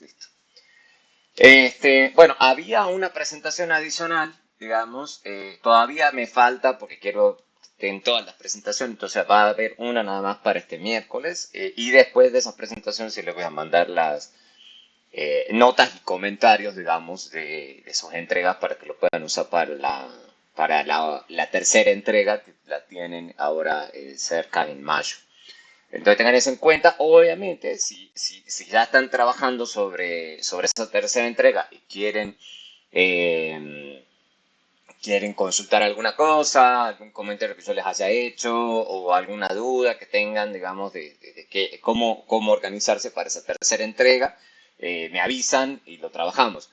Listo. Bueno, había una presentación adicional, digamos, todavía me falta porque quiero en todas las presentaciones, entonces va a haber una nada más para este miércoles y después de esa presentación sí les voy a mandar las notas y comentarios, digamos, de sus entregas para que lo puedan usar para la tercera entrega que la tienen ahora cerca en mayo. Entonces tengan eso en cuenta. Obviamente, si ya están trabajando sobre esa tercera entrega y eh, quieren consultar alguna cosa, algún comentario que yo les haya hecho o alguna duda que tengan, digamos, de cómo organizarse para esa tercera entrega, me avisan y lo trabajamos.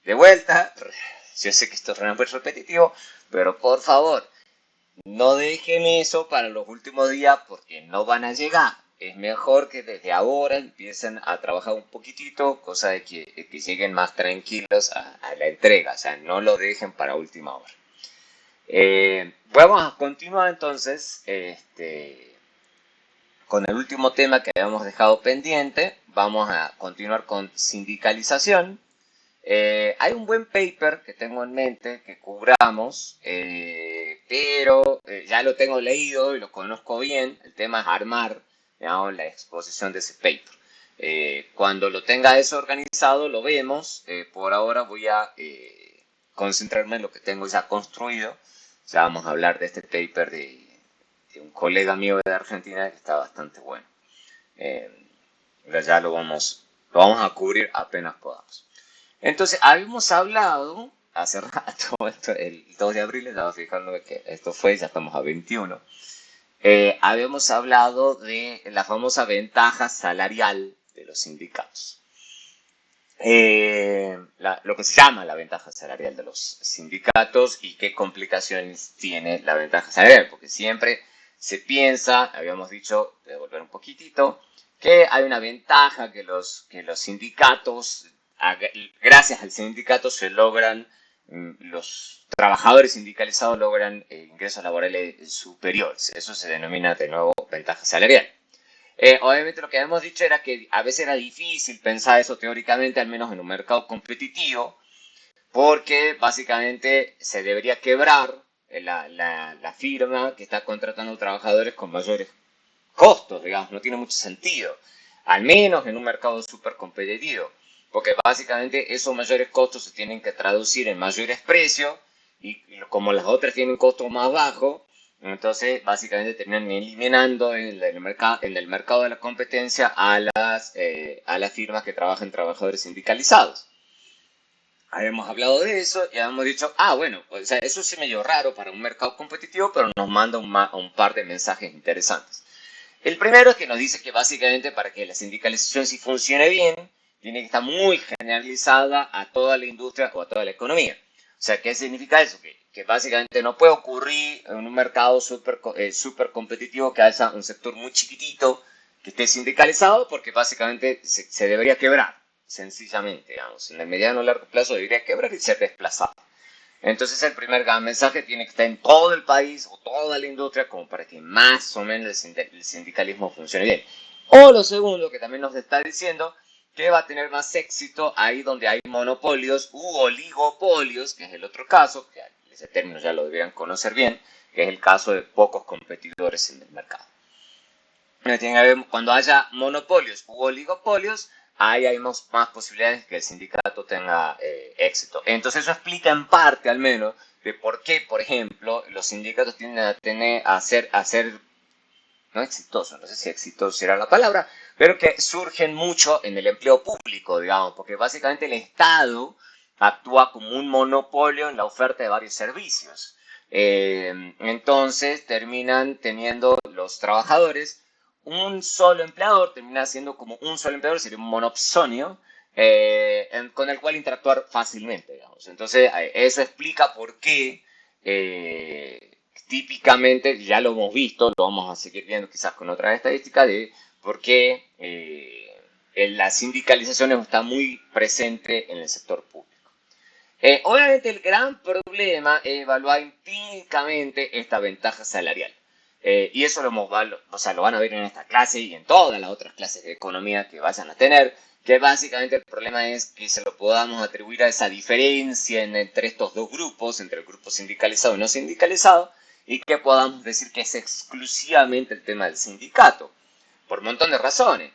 De vuelta, yo sé que esto es muy repetitivo, pero por favor, no dejen eso para los últimos días porque no van a llegar. Es mejor que desde ahora empiecen a trabajar un poquitito, cosa de que lleguen más tranquilos a la entrega. O sea, no lo dejen para última hora. Vamos a continuar entonces con el último tema que habíamos dejado pendiente. Vamos a continuar con sindicalización. Hay un buen paper que tengo en mente que cubramos, pero ya lo tengo leído y lo conozco bien. El tema es armar, digamos, la exposición de ese paper. Cuando lo tenga eso organizado, lo vemos. Por ahora voy a concentrarme en lo que tengo ya construido. Ya vamos a hablar de este paper de un colega mío de Argentina que está bastante bueno. Eh, pero ya lo vamos a cubrir apenas podamos. Entonces, habíamos hablado hace rato, el 2 de abril, estaba fijándome que esto fue, ya estamos a 21. Habíamos hablado de la famosa ventaja salarial de los sindicatos. Lo que se llama la ventaja salarial de los sindicatos y qué complicaciones tiene la ventaja salarial, porque siempre se piensa, habíamos dicho, voy a volver un poquitito, que hay una ventaja que los sindicatos, gracias al sindicato se logran, los trabajadores sindicalizados logran ingresos laborales superiores. Eso se denomina de nuevo ventaja salarial. Obviamente lo que habíamos dicho era que a veces era difícil pensar eso teóricamente, al menos en un mercado competitivo, porque básicamente se debería quebrar la firma que está contratando trabajadores con mayores costos, digamos, no tiene mucho sentido, al menos en un mercado súper competitivo, porque básicamente esos mayores costos se tienen que traducir en mayores precios y como las otras tienen costos más bajos, entonces básicamente terminan eliminando en el mercado de la competencia a las firmas que trabajan trabajadores sindicalizados. Habíamos hablado de eso y habíamos dicho, bueno, o sea, eso es medio raro para un mercado competitivo, pero nos manda un par de mensajes interesantes. El primero es que nos dice que básicamente para que la sindicalización sí funcione bien, tiene que estar muy generalizada a toda la industria o a toda la economía. O sea, ¿qué significa eso? Que básicamente no puede ocurrir en un mercado súper competitivo que haya un sector muy chiquitito que esté sindicalizado porque básicamente se debería quebrar, sencillamente, digamos. En el mediano o largo plazo debería quebrar y ser desplazado. Entonces el primer gran mensaje tiene que estar en todo el país o toda la industria como para que más o menos el sindicalismo funcione bien. O lo segundo que también nos está diciendo que va a tener más éxito ahí donde hay monopolios u oligopolios, que es el otro caso, que ese término ya lo deberían conocer bien, que es el caso de pocos competidores en el mercado. Cuando haya monopolios u oligopolios, ahí hay más posibilidades de que el sindicato tenga éxito. Entonces eso explica en parte al menos de por qué, por ejemplo, los sindicatos tienden a ser no exitosos, no sé si exitoso será la palabra, pero que surgen mucho en el empleo público, digamos, porque básicamente el Estado actúa como un monopolio en la oferta de varios servicios. Entonces terminan teniendo los trabajadores un solo empleador, termina siendo como un solo empleador, sería un monopsonio, con el cual interactuar fácilmente, digamos. Entonces, eso explica por qué típicamente, ya lo hemos visto, lo vamos a seguir viendo quizás con otras estadísticas, de por qué la sindicalización está muy presente en el sector público. Obviamente el gran problema es evaluar empíricamente esta ventaja salarial. Y eso lo van a ver en esta clase y en todas las otras clases de economía que vayan a tener, que básicamente el problema es que se lo podamos atribuir a esa diferencia entre estos dos grupos, entre el grupo sindicalizado y no sindicalizado, y que podamos decir que es exclusivamente el tema del sindicato, por un montón de razones.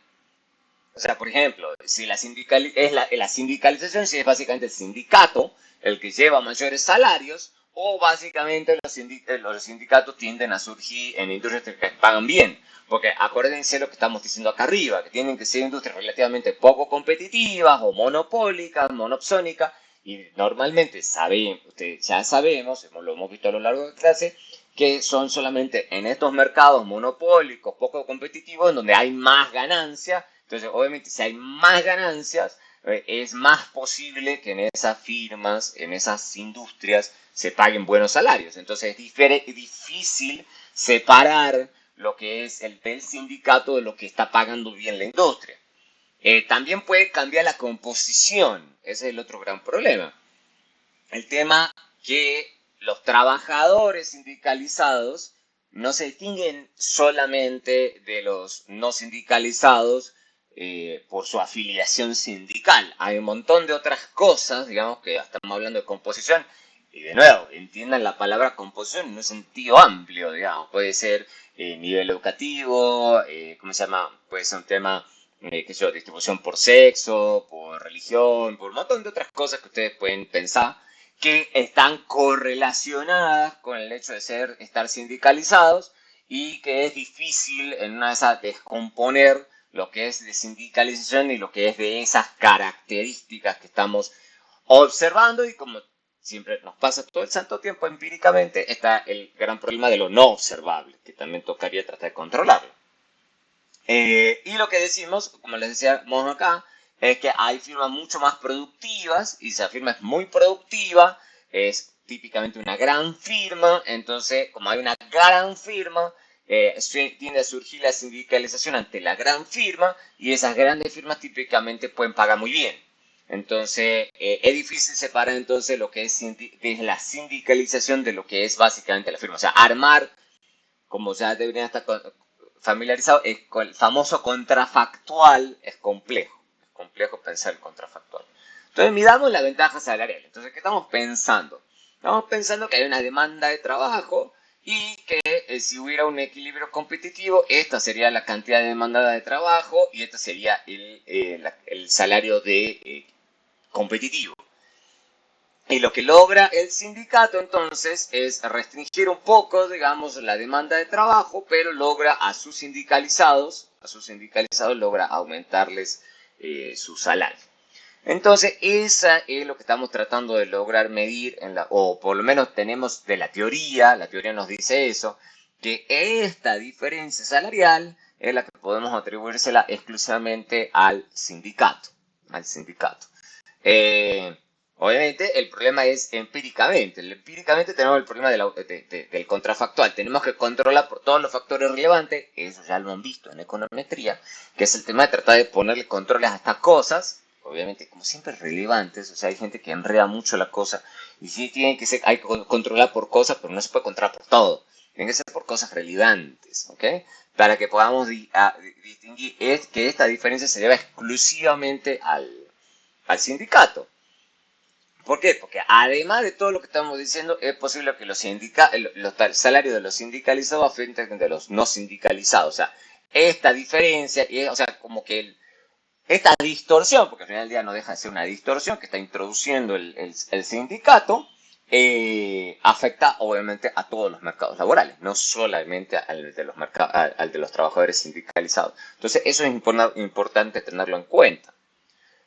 O sea, por ejemplo, si la sindicalización, si es básicamente el sindicato el que lleva mayores salarios, o básicamente los sindicatos tienden a surgir en industrias que pagan bien. Porque acuérdense lo que estamos diciendo acá arriba, que tienen que ser industrias relativamente poco competitivas o monopólicas, monopsónicas, y normalmente ustedes ya sabemos, lo hemos visto a lo largo de la clase, que son solamente en estos mercados monopólicos, poco competitivos, en donde hay más ganancias. Entonces, obviamente, si hay más ganancias, es más posible que en esas firmas, en esas industrias, se paguen buenos salarios. Entonces, es difícil separar lo que es el del sindicato de lo que está pagando bien la industria. También puede cambiar la composición, ese es el otro gran problema. El tema que los trabajadores sindicalizados no se distinguen solamente de los no sindicalizados por su afiliación sindical. Hay un montón de otras cosas, digamos que estamos hablando de composición, y de nuevo, entiendan la palabra composición en un sentido amplio, digamos, puede ser nivel educativo, ¿cómo se llama? Puede ser un tema, qué sé yo, distribución por sexo, por religión, por un montón de otras cosas que ustedes pueden pensar que están correlacionadas con el hecho de estar sindicalizados y que es difícil en una de esas descomponer lo que es de sindicalización y lo que es de esas características que estamos observando, y como siempre nos pasa todo el santo tiempo empíricamente, está el gran problema de lo no observable, que también tocaría tratar de controlarlo. Y lo que decimos, como les decíamos acá, es que hay firmas mucho más productivas, y si esa firma es muy productiva, es típicamente una gran firma. Entonces, como hay una gran firma, tiende a surgir la sindicalización ante la gran firma, y esas grandes firmas típicamente pueden pagar muy bien. Entonces, es difícil separar entonces lo que es la sindicalización de lo que es básicamente la firma. O sea, armar, como ya deberían estar familiarizado, el famoso contrafactual es complejo. Es complejo pensar el contrafactual. Entonces, midamos la ventaja salarial. Entonces, ¿qué estamos pensando? Estamos pensando que hay una demanda de trabajo y que si hubiera un equilibrio competitivo, esta sería la cantidad de demanda de trabajo y este sería el salario competitivo. Y lo que logra el sindicato entonces es restringir un poco, digamos, la demanda de trabajo, pero logra a sus sindicalizados logra aumentarles su salario. Entonces, esa es lo que estamos tratando de lograr medir, o por lo menos tenemos de la teoría nos dice eso, que esta diferencia salarial es la que podemos atribuírsela exclusivamente al sindicato. Obviamente el problema es empíricamente. Empíricamente tenemos el problema del contrafactual. Tenemos que controlar por todos los factores relevantes, eso ya lo han visto en econometría, que es el tema de tratar de ponerle controles a estas cosas, obviamente como siempre relevantes. O sea, hay gente que enreda mucho la cosa, y sí hay que controlar por cosas, pero no se puede controlar por todo. Tiene que ser por cosas relevantes, ¿ok? Para que podamos distinguir que esta diferencia se deba exclusivamente al sindicato. ¿Por qué? Porque además de todo lo que estamos diciendo, es posible que los salarios de los sindicalizados afecten de los no sindicalizados. O sea, esta diferencia, o sea, como que esta distorsión, porque al final del día no deja de ser una distorsión que está introduciendo el sindicato, afecta obviamente a todos los mercados laborales, no solamente al de los trabajadores sindicalizados. Entonces, eso es importante tenerlo en cuenta.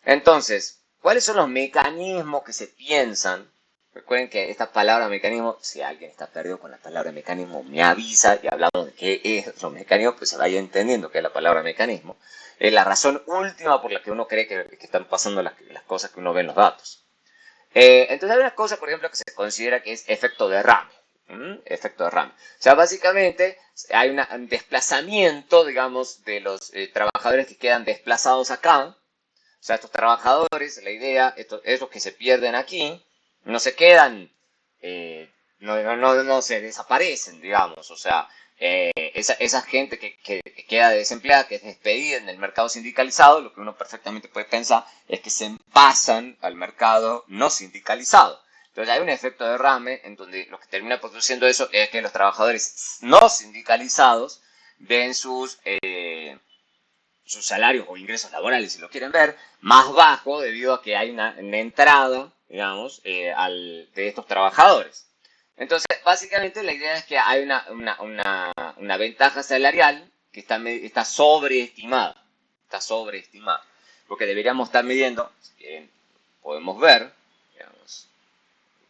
Entonces, ¿cuáles son los mecanismos que se piensan? Recuerden que esta palabra mecanismo, si alguien está perdido con la palabra mecanismo, me avisa y hablamos de qué es los mecanismos, pues se vaya entendiendo qué es la palabra mecanismo. Es la razón última por la que uno cree que están pasando las cosas que uno ve en los datos. Entonces hay una cosa, por ejemplo, que se considera que es efecto derrame. Efecto derrame. O sea, básicamente hay un desplazamiento, digamos, de los trabajadores que quedan desplazados acá. O sea, estos trabajadores, la idea, estos que se pierden aquí, no se quedan, no se desaparecen, digamos. O sea, esa gente que queda desempleada, que es despedida en el mercado sindicalizado, lo que uno perfectamente puede pensar es que se pasan al mercado no sindicalizado. Entonces hay un efecto derrame en donde lo que termina produciendo eso es que los trabajadores no sindicalizados ven sus salarios o ingresos laborales, si lo quieren ver, más bajo debido a que hay una entrada, digamos, de estos trabajadores. Entonces, básicamente la idea es que hay una ventaja salarial que está sobreestimada. Está sobreestimada. Lo que deberíamos estar midiendo, si quieren, podemos ver, digamos,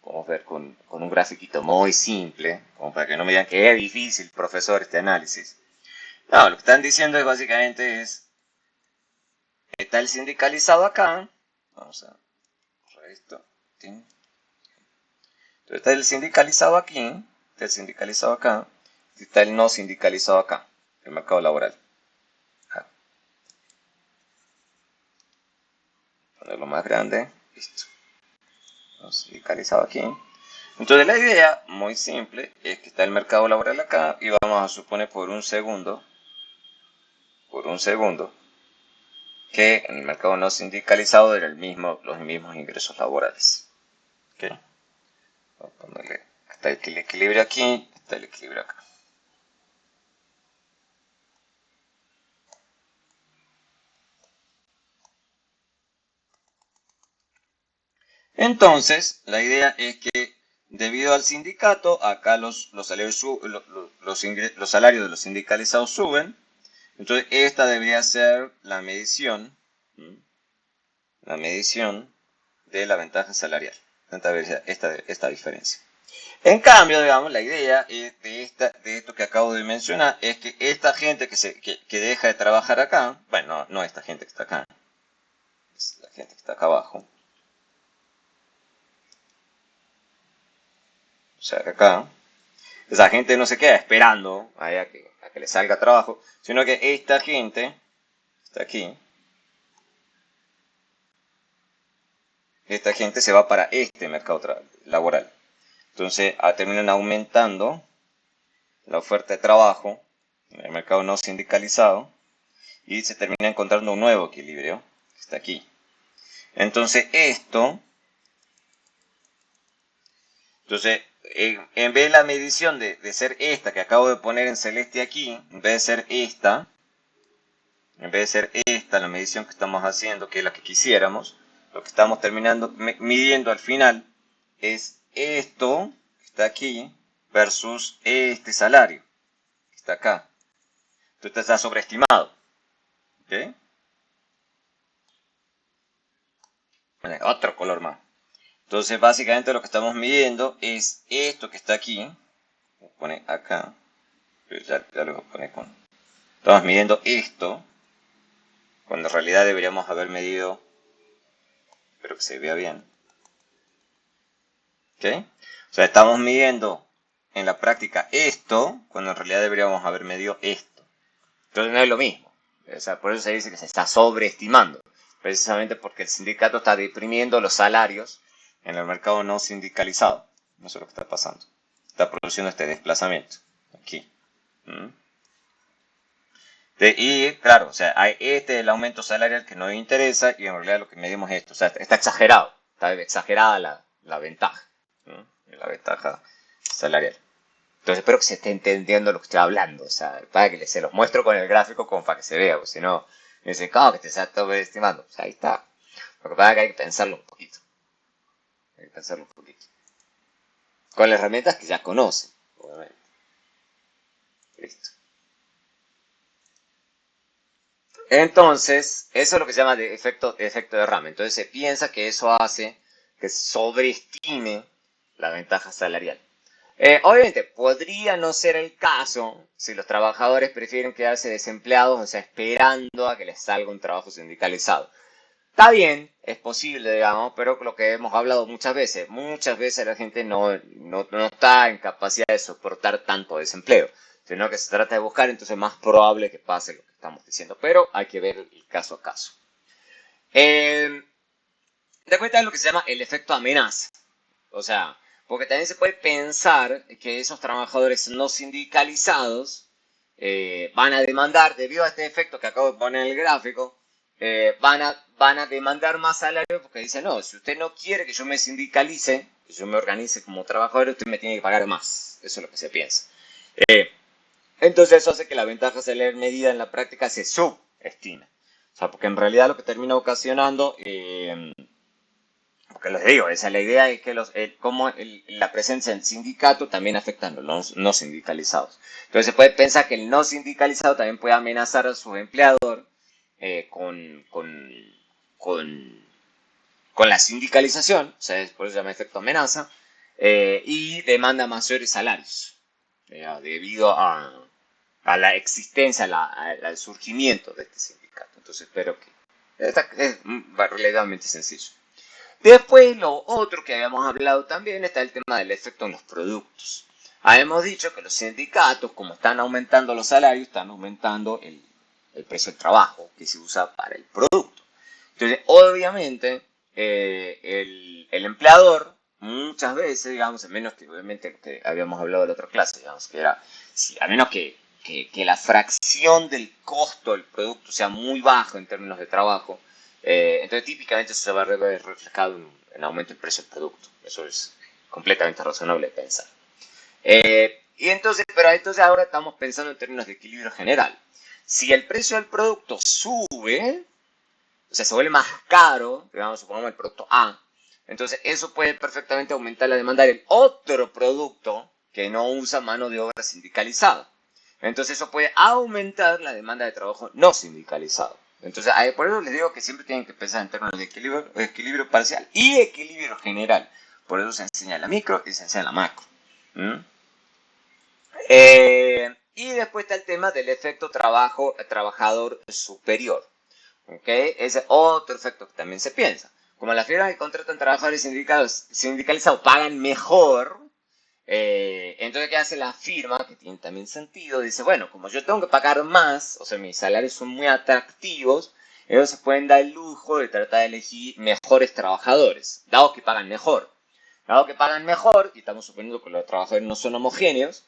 podemos ver con un grafiquito muy simple, como para que no me digan que es difícil, profesor, este análisis. No, lo que están diciendo es básicamente está el sindicalizado acá. Vamos a borrar esto. Entonces está el sindicalizado aquí, está el sindicalizado acá, y está el no sindicalizado acá, el mercado laboral. Acá. Ponerlo más grande, listo. No sindicalizado aquí. Entonces la idea, muy simple, es que está el mercado laboral acá y vamos a suponer por un segundo, que en el mercado no sindicalizado eran los mismos ingresos laborales. ¿Okay? Vamos a ponerle, está el equilibrio aquí, está el equilibrio acá. Entonces, la idea es que debido al sindicato, acá los salarios de los sindicalizados suben. Entonces, esta debería ser la medición de la ventaja salarial. Esta diferencia. En cambio, digamos, la idea de esto que acabo de mencionar es que esta gente que deja de trabajar acá, bueno, no esta gente que está acá, es la gente que está acá abajo. O sea, que acá, esa gente no se queda esperando a que le salga trabajo, sino que esta gente está aquí. Esta gente se va para este mercado laboral. Entonces terminan aumentando la oferta de trabajo en el mercado no sindicalizado y se termina encontrando un nuevo equilibrio que está aquí. Entonces en vez de la medición de ser esta que acabo de poner en celeste aquí, en vez de ser esta, la medición que estamos haciendo, que es la que quisiéramos, lo que estamos midiendo al final es esto que está aquí versus este salario que está acá. Entonces está sobreestimado. ¿Okay? Bueno, otro color más. Entonces básicamente lo que estamos midiendo es esto que está aquí. Voy a poner acá. Ya lo voy a poner con... Estamos midiendo esto, cuando en realidad deberíamos haber medido... Espero que se vea bien. ¿Okay? O sea, estamos midiendo en la práctica esto, cuando en realidad deberíamos haber medido esto. Entonces no es lo mismo. O sea, por eso se dice que se está sobreestimando. Precisamente porque el sindicato está deprimiendo los salarios en el mercado no sindicalizado. Eso es lo que está pasando. Está produciendo este desplazamiento. Aquí. Y claro, o sea, este es el aumento salarial que nos interesa y en realidad lo que medimos es esto. O sea, está exagerado. Está exagerada la ventaja. La ventaja salarial. Entonces espero que se esté entendiendo lo que estoy hablando. O sea, para que se los muestro con el gráfico como para que se vea. Porque si no, me dicen, ¿cómo que te estás sobreestimando? O sea, ahí está. Lo que pasa es que hay que pensarlo un poquito. Hay que pensarlo un poquito. Con las herramientas que ya conocen, obviamente. Listo. Entonces, eso es lo que se llama de efecto de rama. Entonces se piensa que eso hace que sobreestime la ventaja salarial. Obviamente, podría no ser el caso si los trabajadores prefieren quedarse desempleados, o sea, esperando a que les salga un trabajo sindicalizado. Está bien, es posible, digamos, pero lo que hemos hablado muchas veces la gente no está en capacidad de soportar tanto desempleo, sino que se trata de buscar, entonces es más probable que pase lo que estamos diciendo, pero hay que ver el caso a caso. De cuenta de lo que se llama el efecto amenaza. O sea, Porque también se puede pensar que esos trabajadores no sindicalizados van a demandar, debido a este efecto que acabo de poner en el gráfico, van a demandar más salario porque dicen, no, si usted no quiere que yo me sindicalice, que yo me organice como trabajador, usted me tiene que pagar más. Eso es lo que se piensa. Eh, entonces eso hace que la ventaja salarial medida en la práctica se subestima. O sea, porque en realidad lo que termina ocasionando, porque les digo, esa es la idea, es que cómo la presencia del sindicato también afecta a los no sindicalizados. Entonces se puede pensar que el no sindicalizado también puede amenazar a su empleador con, con la sindicalización, o sea, por eso se llama efecto amenaza, y demanda mayores salarios, debido a la existencia, al surgimiento de este sindicato. Entonces espero que es relativamente sencillo. Después, lo otro que habíamos hablado también está el tema del efecto en los productos. Habíamos dicho que los sindicatos, como están aumentando los salarios, están aumentando el precio del trabajo que se usa para el producto. Entonces, obviamente, el empleador, muchas veces, digamos, a menos que obviamente lo que habíamos hablado en la otra clase, digamos, que era, a menos que la fracción del costo del producto sea muy bajo en términos de trabajo, entonces típicamente eso se va a ver reflejado en aumento del precio del producto. Eso es completamente razonable de pensar. Pero entonces ahora estamos pensando en términos de equilibrio general. Si el precio del producto sube, o sea, se vuelve más caro, digamos, supongamos el producto A, entonces eso puede perfectamente aumentar la demanda del otro producto que no usa mano de obra sindicalizada. Entonces eso puede aumentar la demanda de trabajo no sindicalizado. Entonces, por eso les digo que siempre tienen que pensar en términos de equilibrio parcial y equilibrio general. Por eso se enseña la micro y se enseña la macro. ¿Mm? Y después está el tema del efecto trabajador superior. ¿Okay? Ese es otro efecto que también se piensa. Como las firmas que contratan trabajadores sindicalizados pagan mejor, entonces, ¿qué hace la firma? Que tiene también sentido. Dice, bueno, como yo tengo que pagar más, o sea, mis salarios son muy atractivos, ellos se pueden dar el lujo de tratar de elegir mejores trabajadores, dado que pagan mejor. Dado que pagan mejor, y estamos suponiendo que los trabajadores no son homogéneos,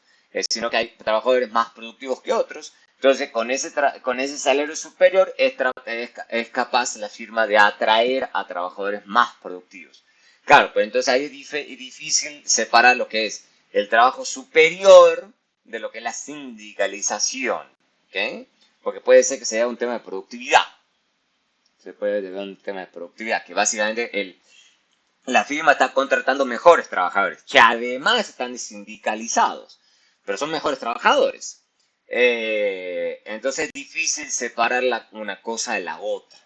sino que hay trabajadores más productivos que otros, entonces con ese salario superior es capaz la firma de atraer a trabajadores más productivos. Claro, pero entonces ahí es difícil separar lo que es el trabajo superior de lo que es la sindicalización, ¿ok? Porque puede ser que sea un tema de productividad. Se puede ser un tema de productividad, que básicamente la firma está contratando mejores trabajadores, que además están sindicalizados, pero son mejores trabajadores. Entonces es difícil separar una cosa de la otra.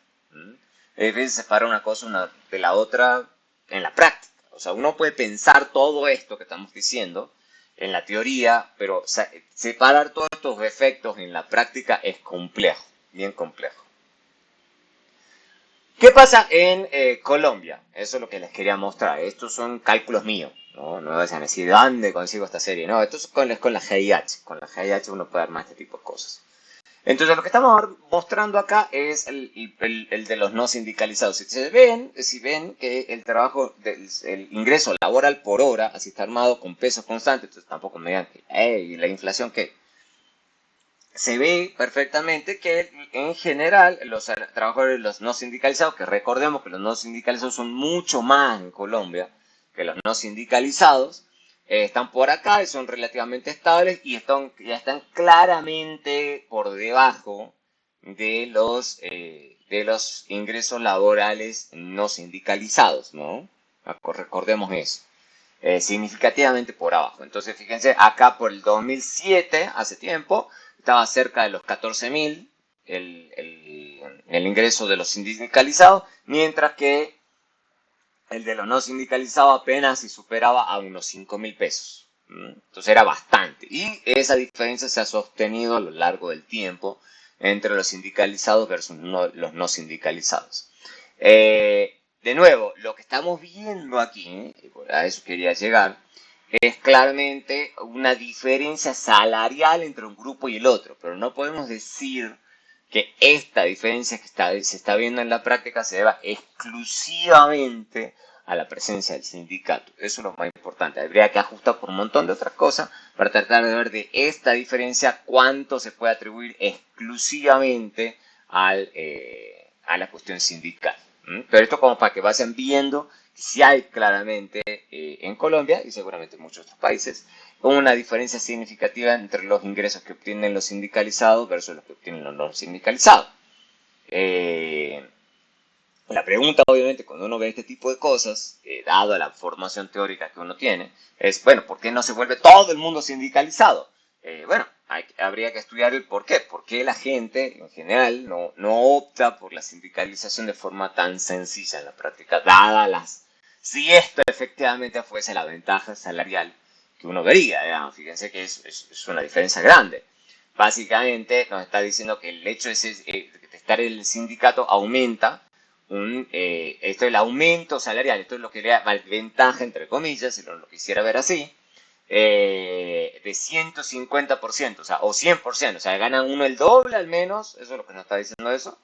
Es difícil separar una cosa de la otra en la práctica. O sea, uno puede pensar todo esto que estamos diciendo en la teoría, pero separar todos estos efectos en la práctica es complejo, bien complejo. ¿Qué pasa en Colombia? Eso es lo que les quería mostrar. Estos son cálculos míos. No vayan a decir, ¿dónde consigo esta serie? No, esto es con la GIH. Con la GIH uno puede armar este tipo de cosas. Entonces lo que estamos mostrando acá es el de los no sindicalizados. Si ven que el trabajo, el ingreso laboral por hora, así está armado con pesos constantes, entonces tampoco me digan que, hey, la inflación que se ve perfectamente que en general los trabajadores, los no sindicalizados, que recordemos que los no sindicalizados son mucho más en Colombia que los no sindicalizados, están por acá y son relativamente estables y ya están claramente por debajo de los ingresos laborales no sindicalizados, ¿no? Recordemos eso. Significativamente por abajo. Entonces, fíjense, acá por el 2007, hace tiempo, estaba cerca de los 14.000 el ingreso de los sindicalizados, mientras que el de los no sindicalizados apenas si superaba a unos 5.000 pesos. Entonces era bastante. Y esa diferencia se ha sostenido a lo largo del tiempo entre los sindicalizados versus los no sindicalizados. De nuevo, lo que estamos viendo aquí, y a eso quería llegar, es claramente una diferencia salarial entre un grupo y el otro, pero no podemos decir que esta diferencia que se está viendo en la práctica se deba exclusivamente a la presencia del sindicato. Eso es lo más importante. importante. Habría que ajustar por un montón de otras cosas para tratar de ver de esta diferencia cuánto se puede atribuir exclusivamente a la cuestión sindical. Pero esto como para que vayan viendo que sí hay claramente en Colombia y seguramente en muchos otros países una diferencia significativa entre los ingresos que obtienen los sindicalizados versus los que obtienen los no sindicalizados. La pregunta, obviamente, cuando uno ve este tipo de cosas, dado la formación teórica que uno tiene, es, bueno, ¿por qué no se vuelve todo el mundo sindicalizado? Bueno, habría que estudiar el por qué. ¿Por qué la gente, en general, no opta por la sindicalización de forma tan sencilla en la práctica, dada las... Si esto efectivamente fuese la ventaja salarial que uno vería, digamos, fíjense que es una diferencia grande. Básicamente nos está diciendo que el hecho de estar en el sindicato aumenta esto es el aumento salarial, esto es lo que le da ventaja, entre comillas, si lo quisiera ver así, de 150%, o sea, o 100%, o sea, gana uno el doble al menos, eso es lo que nos está diciendo eso,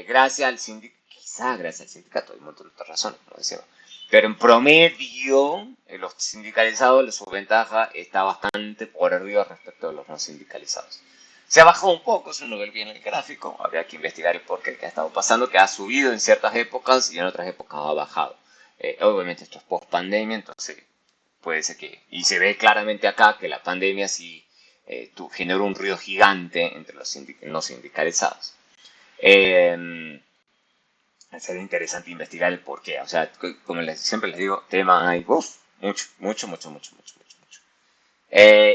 gracias al sindicato, quizá gracias al sindicato, hay un montón de otras razones, como decimos. Pero en promedio, los sindicalizados, su ventaja está bastante por arriba respecto a los no sindicalizados. Se ha bajado un poco, si uno ve bien el gráfico, habría que investigar el por qué que ha estado pasando, que ha subido en ciertas épocas y en otras épocas ha bajado. Obviamente esto es post pandemia, entonces puede ser que... Y se ve claramente acá que la pandemia sí generó un ruido gigante entre los no sindicalizados. Sería interesante investigar el por qué. O sea, como siempre les digo, tema hay mucho.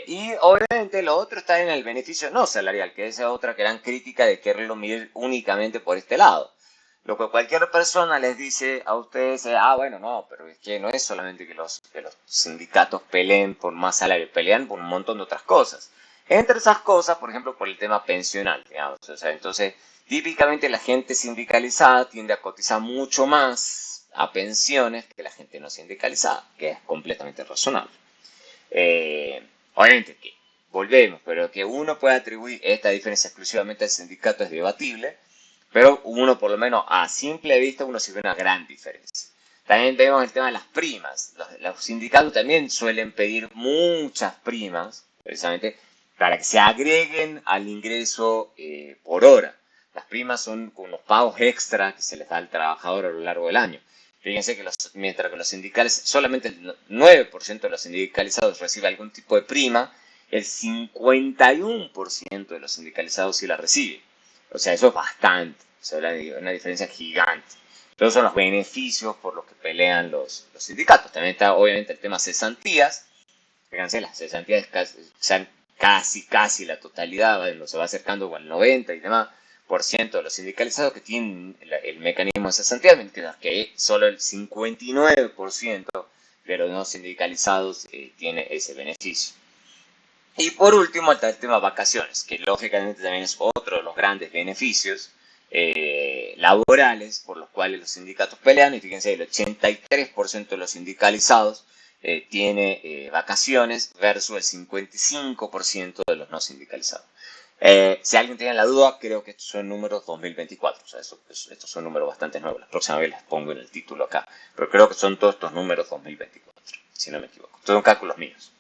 Y obviamente lo otro está en el beneficio no salarial, que es otra gran crítica de quererlo medir únicamente por este lado. Lo que cualquier persona les dice a ustedes es, bueno, no, pero es que no es solamente que los sindicatos peleen por más salario, pelean por un montón de otras cosas. Entre esas cosas, por ejemplo, por el tema pensional, digamos. O sea, entonces, típicamente la gente sindicalizada tiende a cotizar mucho más a pensiones que la gente no sindicalizada, que es completamente razonable. Obviamente que volvemos, pero que uno pueda atribuir esta diferencia exclusivamente al sindicato es debatible, pero uno por lo menos a simple vista uno sí ve una gran diferencia. También tenemos el tema de las primas. Los sindicatos también suelen pedir muchas primas, precisamente para que se agreguen al ingreso por hora. Las primas son unos pagos extra que se les da al trabajador a lo largo del año. Fíjense que mientras que los sindicales, solamente el 9% de los sindicalizados recibe algún tipo de prima, el 51% de los sindicalizados sí la recibe. O sea, eso es bastante. O sea, una diferencia gigante. Esos son los beneficios por los que pelean los sindicatos. También está, obviamente, el tema cesantías. Fíjense, las cesantías casi la totalidad, se va acercando al 90 y demás por ciento de los sindicalizados que tienen el mecanismo de cesantía, mientras que solo el 59% de los no sindicalizados tiene ese beneficio. Y por último está el tema vacaciones, que lógicamente también es otro de los grandes beneficios laborales por los cuales los sindicatos pelean. Y fíjense, el 83% de los sindicalizados tiene vacaciones versus el 55% de los no sindicalizados. Si alguien tiene la duda, creo que estos son números 2024. O sea, estos son números bastante nuevos. La próxima vez les pongo en el título acá. Pero creo que son todos estos números 2024, si no me equivoco. Estos son cálculos míos.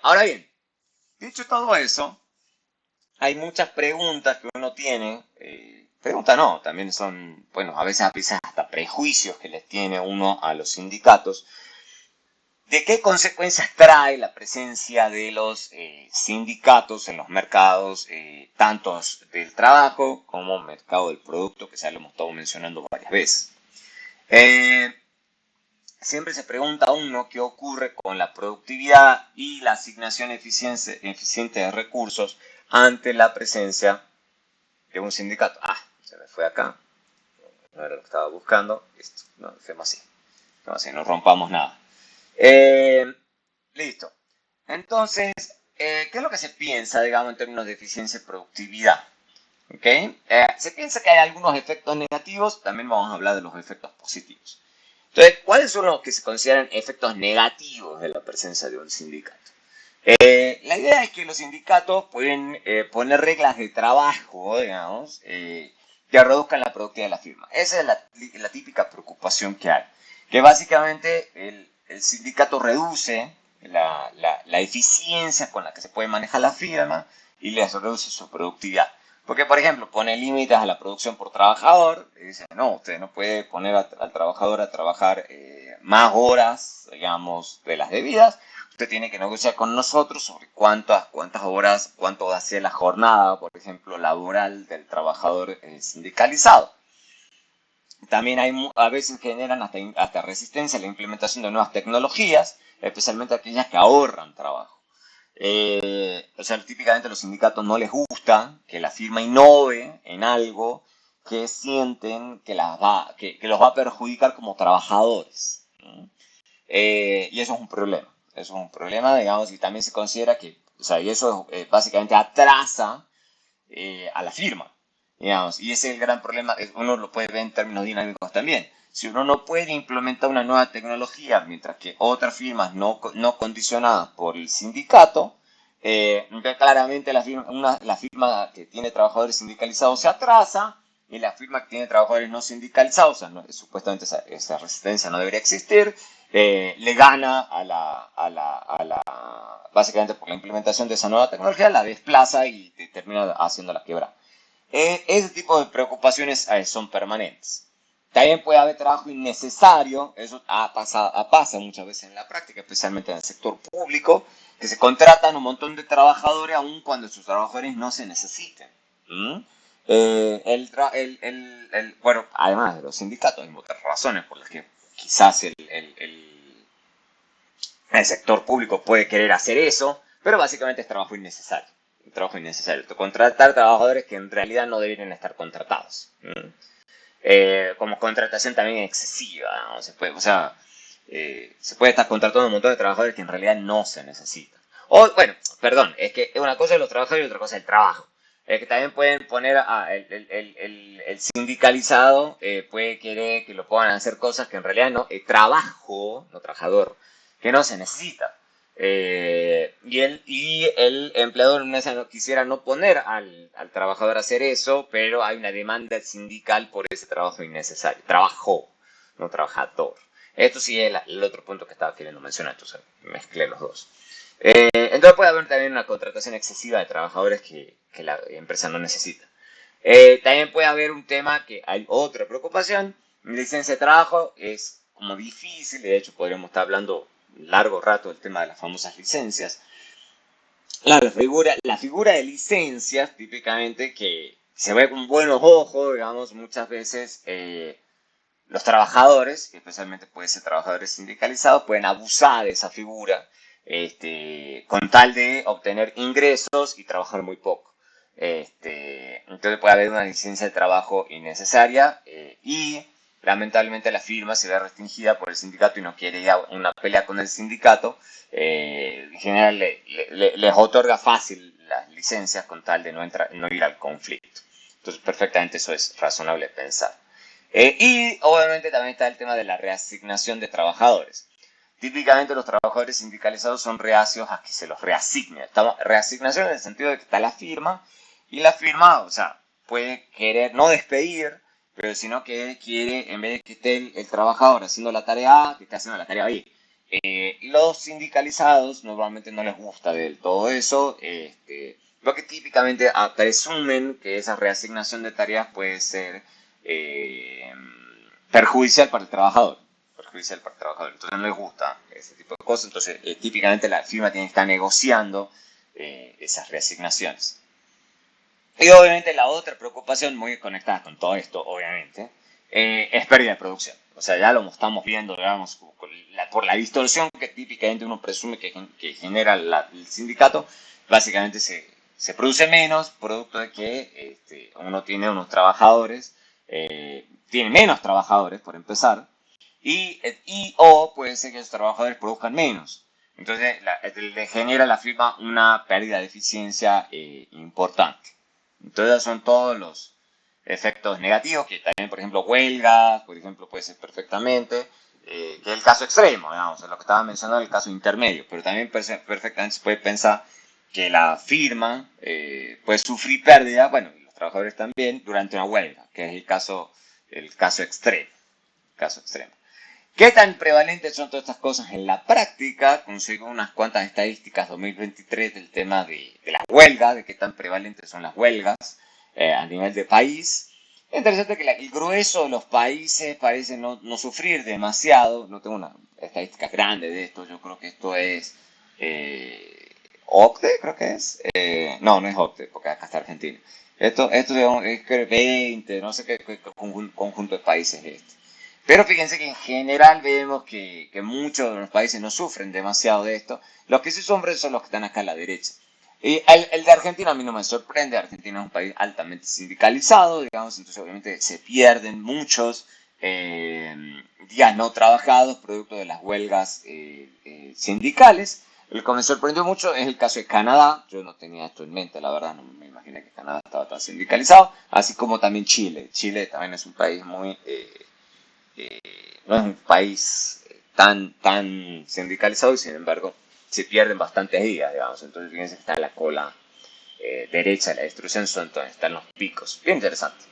Ahora bien, dicho todo eso, hay muchas preguntas que uno tiene. Preguntas no, también son, bueno, a veces hasta prejuicios que les tiene uno a los sindicatos. ¿De qué consecuencias trae la presencia de los sindicatos en los mercados, tanto del trabajo como mercado del producto, que ya lo hemos estado mencionando varias veces? Siempre se pregunta a uno qué ocurre con la productividad y la asignación eficiente de recursos ante la presencia de un sindicato. Se me fue acá. No era lo que estaba buscando. Esto, no, dejemos así. No rompamos nada. Listo. Entonces, ¿qué es lo que se piensa, digamos, en términos de eficiencia y productividad? ¿Okay? Se piensa que hay algunos efectos negativos, también vamos a hablar de los efectos positivos. Entonces, ¿cuáles son los que se consideran efectos negativos de la presencia de un sindicato? La idea es que los sindicatos pueden poner reglas de trabajo, digamos, que reduzcan la productividad de la firma. Esa es la típica preocupación que hay. Que básicamente el sindicato reduce la eficiencia con la que se puede manejar la firma y les reduce su productividad. Porque, por ejemplo, pone límites a la producción por trabajador. Y dice, no, usted no puede poner al trabajador a trabajar más horas, digamos, de las debidas. Usted tiene que negociar con nosotros sobre cuántas horas, cuánto va a ser la jornada, por ejemplo, laboral del trabajador sindicalizado. También a veces generan hasta resistencia a la implementación de nuevas tecnologías, especialmente aquellas que ahorran trabajo. O sea, típicamente a los sindicatos no les gusta que la firma innove en algo que sienten que los va a perjudicar como trabajadores. Y eso es un problema. Eso es un problema, digamos, y también se considera que, o sea, y eso básicamente atrasa a la firma, digamos, y ese es el gran problema. Uno lo puede ver en términos dinámicos también. Si uno no puede implementar una nueva tecnología, mientras que otras firmas no condicionadas por el sindicato, claramente la firma que tiene trabajadores sindicalizados se atrasa y la firma que tiene trabajadores no sindicalizados, o sea, supuestamente esa resistencia no debería existir, le gana básicamente por la implementación de esa nueva tecnología, la desplaza y termina haciéndola quebrar. Ese tipo de preocupaciones son permanentes. También puede haber trabajo innecesario, eso pasa muchas veces en la práctica, especialmente en el sector público, que se contratan un montón de trabajadores aun cuando sus trabajadores no se necesiten. ¿Mm? Bueno, además de los sindicatos, hay otras razones por las que quizás el sector público puede querer hacer eso, pero básicamente es trabajo innecesario. Trabajo innecesario. Contratar trabajadores que en realidad no deberían estar contratados. Como contratación también excesiva, ¿no? Se puede estar contratando un montón de trabajadores que en realidad no se necesitan. O, bueno, perdón, es que una cosa es los trabajadores y otra cosa es el trabajo. Es que también pueden poner el sindicalizado, puede querer que lo pongan a hacer cosas que en realidad no, no trabajador, que no se necesita. Y el empleador no quisiera no poner al trabajador a hacer eso, pero hay una demanda sindical por ese trabajo innecesario. Trabajo, no trabajador. Esto sí es el otro punto que estaba queriendo mencionar, entonces mezclé los dos. Entonces puede haber también una contratación excesiva de trabajadores que la empresa no necesita. También puede haber un tema que hay otra preocupación. Licencia de trabajo es como difícil, de hecho podríamos estar hablando largo rato del tema de las famosas licencias. La figura de licencias, típicamente, que se ve con buenos ojos, digamos, muchas veces los trabajadores, especialmente pueden ser trabajadores sindicalizados, pueden abusar de esa figura con tal de obtener ingresos y trabajar muy poco. Entonces puede haber una licencia de trabajo innecesaria y lamentablemente la firma se ve restringida por el sindicato y no quiere ir a una pelea con el sindicato. En general les otorga fácil las licencias con tal de no ir al conflicto. Entonces perfectamente eso es razonable pensar. Y obviamente también está el tema de la reasignación de trabajadores. Típicamente los trabajadores sindicalizados son reacios a que se los reasigne. Reasignación en el sentido de que está la firma y la firma, o sea, puede querer no despedir, pero sino que quiere, en vez de que esté el trabajador haciendo la tarea A, que esté haciendo la tarea B. Los sindicalizados normalmente no les gusta del todo eso, porque típicamente presumen que esa reasignación de tareas puede ser perjudicial para el trabajador. Entonces no les gusta ese tipo de cosas. Entonces, típicamente la firma tiene que estar negociando esas reasignaciones. Y obviamente la otra preocupación, muy conectada con todo esto, obviamente, es pérdida de producción. O sea, ya lo estamos viendo, digamos, por la distorsión que típicamente uno presume que genera el sindicato. Básicamente se produce menos, producto de que uno tiene unos trabajadores, tiene menos trabajadores, por empezar, o puede ser que esos trabajadores produzcan menos. Entonces, le genera a la firma una pérdida de eficiencia importante. Entonces son todos los efectos negativos, que también, por ejemplo, huelgas, por ejemplo, puede ser perfectamente, que es el caso extremo, digamos, lo que estaba mencionando, el caso intermedio, pero también perfectamente se puede pensar que la firma puede sufrir pérdida, bueno, y los trabajadores también, durante una huelga, que es el caso extremo. ¿Qué tan prevalentes son todas estas cosas en la práctica? Consigo unas cuantas estadísticas 2023 del tema de la huelga, de qué tan prevalentes son las huelgas a nivel de país. Es interesante que el grueso de los países parece no sufrir demasiado. No tengo una estadística grande de esto. Yo creo que esto es OCDE, creo que es. No es OCDE, porque acá está Argentina. Esto digamos, es que 20, no sé qué conjunto de países es este. Pero fíjense que en general vemos que muchos de los países no sufren demasiado de esto. Los que sí sufren son los que están acá a la derecha. Y el de Argentina a mí no me sorprende. Argentina es un país altamente sindicalizado, digamos, entonces obviamente se pierden muchos días no trabajados producto de las huelgas sindicales. El que me sorprendió mucho es el caso de Canadá. Yo no tenía esto en mente, la verdad, no me imaginé que Canadá estaba tan sindicalizado. Así como también Chile. Chile también es un país muy... no es un país tan sindicalizado y sin embargo se pierden bastantes días, digamos. Entonces fíjense que está en la cola derecha de la destrucción, son donde están los picos. Bien interesante.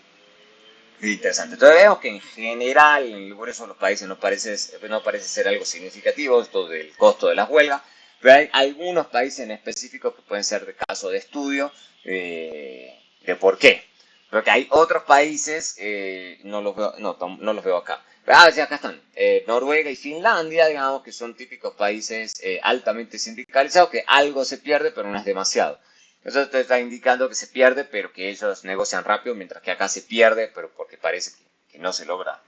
Bien interesante. Entonces vemos que en general en el grueso de los países no parece ser algo significativo esto del costo de las huelgas, pero hay algunos países en específico que pueden ser de caso de estudio de por qué. Porque hay otros países, no los veo acá. Sí, acá están. Noruega y Finlandia, digamos que son típicos países altamente sindicalizados, que algo se pierde, pero no es demasiado. Eso te está indicando que se pierde, pero que ellos negocian rápido, mientras que acá se pierde, pero porque parece que no se logra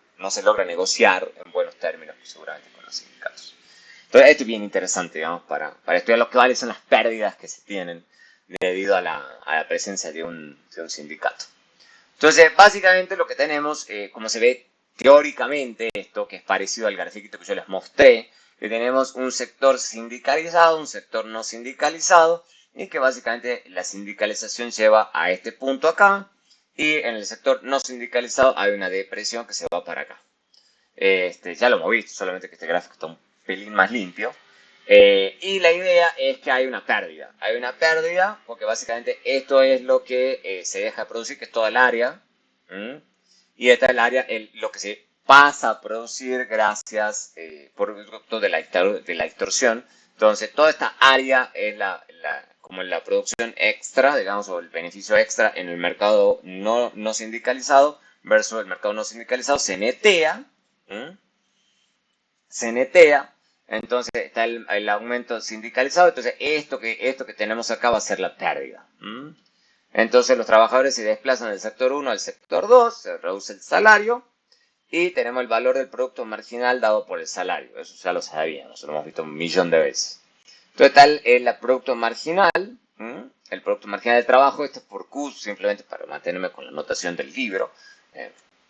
negociar en buenos términos, seguramente con los sindicatos. Entonces, esto es bien interesante, digamos, para estudiar lo que valen son las pérdidas que se tienen debido a la presencia de un sindicato. Entonces, básicamente lo que tenemos, como se ve teóricamente, esto que es parecido al grafiquito que yo les mostré, que tenemos un sector sindicalizado, un sector no sindicalizado, y que básicamente la sindicalización lleva a este punto acá, y en el sector no sindicalizado hay una depresión que se va para acá. Ya lo hemos visto, solamente que este gráfico está un pelín más limpio. Y la idea es que hay una pérdida. Hay una pérdida porque básicamente esto es lo que se deja de producir, que es toda el área. Y esta es el área, lo que se pasa a producir gracias por producto de la extorsión. Entonces, toda esta área es como la producción extra, digamos, o el beneficio extra en el mercado no sindicalizado versus el mercado no sindicalizado. Se netea. Se netea, entonces está el aumento sindicalizado, entonces esto que tenemos acá va a ser la pérdida. Entonces los trabajadores se desplazan del sector 1 al sector 2, se reduce el salario y tenemos el valor del producto marginal dado por el salario. Eso ya lo sabíamos, lo hemos visto un millón de veces. Entonces está el producto marginal, el producto marginal del trabajo, esto es por Q, simplemente para mantenerme con la notación del libro.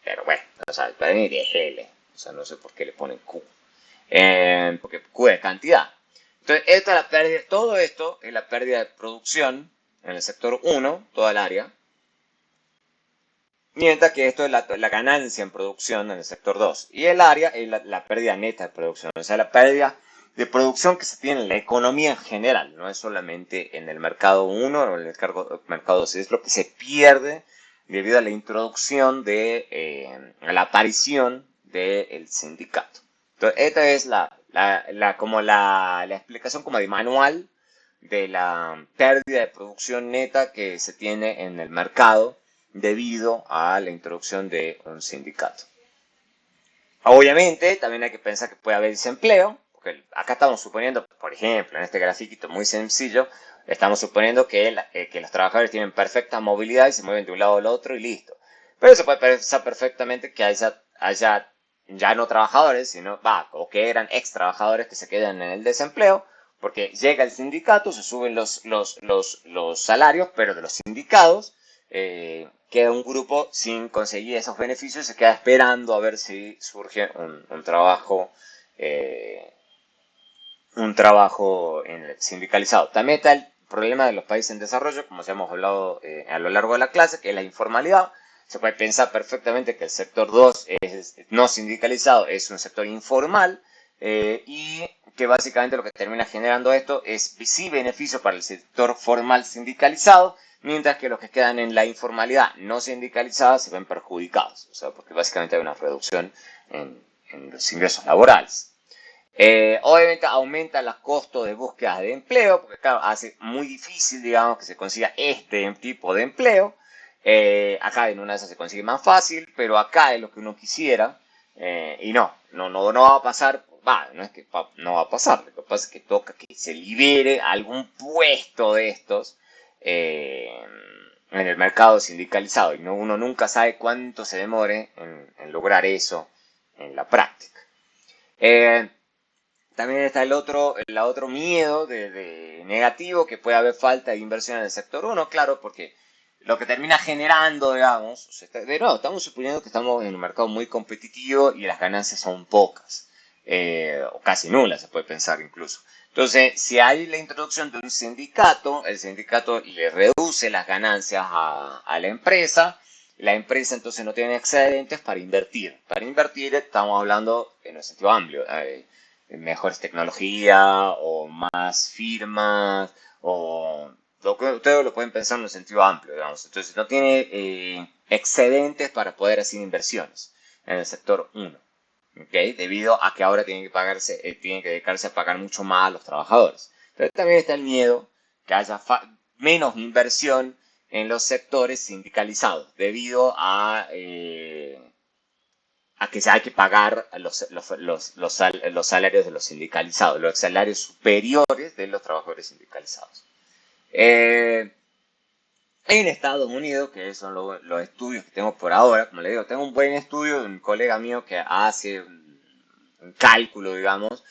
Pero bueno, o sea, para mí es L, o sea, no sé por qué le ponen Q. Porque Q es cantidad. Entonces, esta es la pérdida, todo esto es la pérdida de producción en el sector 1, toda el área, mientras que esto es la ganancia en producción en el sector 2. Y el área es la pérdida neta de producción, o sea, la pérdida de producción que se tiene en la economía en general, no es solamente en el mercado 1 o en el mercado 2, es lo que se pierde debido a la introducción a la aparición del sindicato. Entonces, esta es la explicación como de manual de la pérdida de producción neta que se tiene en el mercado debido a la introducción de un sindicato. Obviamente, también hay que pensar que puede haber desempleo, porque acá estamos suponiendo, por ejemplo, en este grafiquito muy sencillo, estamos suponiendo que los trabajadores tienen perfecta movilidad y se mueven de un lado al otro y listo. Pero se puede pensar perfectamente que haya ya no trabajadores, o que eran ex trabajadores que se quedan en el desempleo, porque llega el sindicato, se suben los salarios, pero de los sindicados, queda un grupo sin conseguir esos beneficios, se queda esperando a ver si surge un trabajo sindicalizado. También está el problema de los países en desarrollo, como ya hemos hablado a lo largo de la clase, que es la informalidad. Se puede pensar perfectamente que el sector 2 no sindicalizado es un sector informal y que básicamente lo que termina generando esto es sí beneficio para el sector formal sindicalizado, mientras que los que quedan en la informalidad no sindicalizada se ven perjudicados, o sea, porque básicamente hay una reducción en los ingresos laborales. Obviamente aumenta los costos de búsqueda de empleo, porque claro, hace muy difícil, digamos, que se consiga este tipo de empleo. Acá en una de esas se consigue más fácil, pero acá es lo que uno quisiera. Y no va a pasar, no es que no va a pasar, lo que pasa es que toca que se libere algún puesto de estos en el mercado sindicalizado. Y uno nunca sabe cuánto se demore en lograr eso en la práctica. También está el otro miedo de negativo, que puede haber falta de inversión en el sector 1, claro, porque lo que termina generando, digamos, de nuevo, estamos suponiendo que estamos en un mercado muy competitivo y las ganancias son pocas, o casi nulas, se puede pensar incluso. Entonces, si hay la introducción de un sindicato, el sindicato le reduce las ganancias a la empresa entonces no tiene excedentes para invertir. Para invertir estamos hablando en un sentido amplio, mejores tecnologías o más firmas o lo que ustedes lo pueden pensar en un sentido amplio, digamos. Entonces no tiene excedentes para poder hacer inversiones en el sector 1, ¿okay? Debido a que ahora tienen que dedicarse a pagar mucho más a los trabajadores. Pero también está el miedo que haya menos inversión en los sectores sindicalizados debido a que se hay que pagar los salarios de los sindicalizados, los salarios superiores de los trabajadores sindicalizados. En Estados Unidos, que son los estudios que tengo por ahora, como le digo, tengo un buen estudio de un colega mío que hace un cálculo, digamos,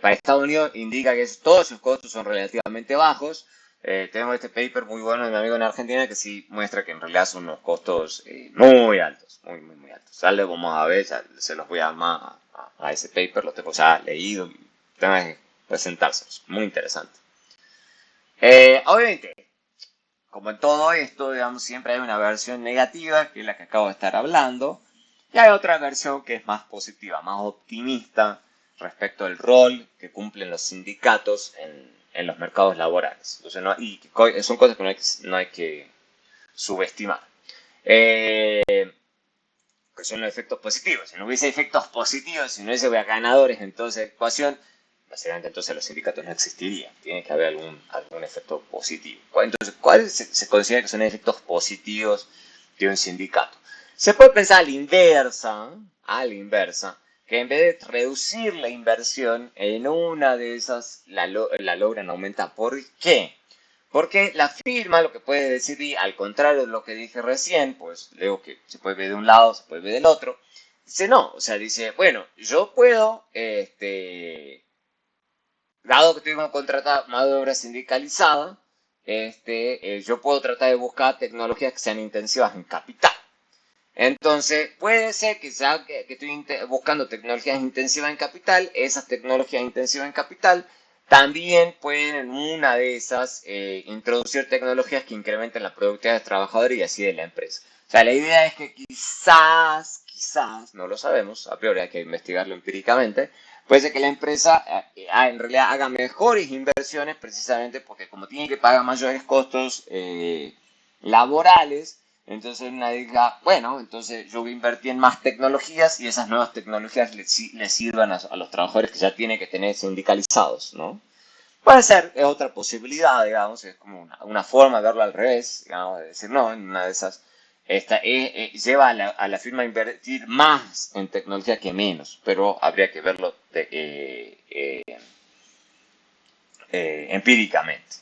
para Estados Unidos indica que todos sus costos son relativamente bajos. Tenemos este paper muy bueno de mi amigo en Argentina que sí muestra que en realidad son unos costos muy altos, muy altos. Ya le vamos a ver, ya se los voy a armar a ese paper, lo tengo ya leído y tengo que presentárselos. Muy interesante. Obviamente, como en todo esto, digamos, siempre hay una versión negativa, que es la que acabo de estar hablando, y hay otra versión que es más positiva, más optimista respecto al rol que cumplen los sindicatos en los mercados laborales. Entonces, son cosas que no hay que subestimar. Que son los efectos positivos. Si no hubiese efectos positivos, si no hubiese ganadores en toda esa ecuación, básicamente entonces los sindicatos no existirían. Tiene que haber algún efecto positivo. Entonces, ¿cuáles se considera que son efectos positivos de un sindicato? Se puede pensar a la inversa, que en vez de reducir la inversión, en una de esas la logran aumentar. ¿Por qué? Porque la firma lo que puede decidir, al contrario de lo que dije recién, pues digo que se puede ver de un lado, se puede ver del otro, dice no, o sea, dice, bueno, yo puedo, dado que tengo contratada mano de obra sindicalizada, yo puedo tratar de buscar tecnologías que sean intensivas en capital. Entonces, puede ser que estoy buscando tecnologías intensivas en capital, esas tecnologías intensivas en capital también pueden en una de esas introducir tecnologías que incrementen la productividad de trabajadores y así de la empresa. O sea, la idea es que quizás, no lo sabemos, a priori hay que investigarlo empíricamente, puede ser que la empresa en realidad haga mejores inversiones precisamente porque como tiene que pagar mayores costos laborales, entonces una diga, bueno, entonces yo voy a invertir en más tecnologías y esas nuevas tecnologías les sirvan a los trabajadores que ya tienen que tener sindicalizados, ¿no? Puede ser, es otra posibilidad, digamos, es como una forma de verlo al revés, digamos, de decir, no, en una de esas, lleva a la firma a invertir más en tecnología que menos, pero habría que verlo empíricamente.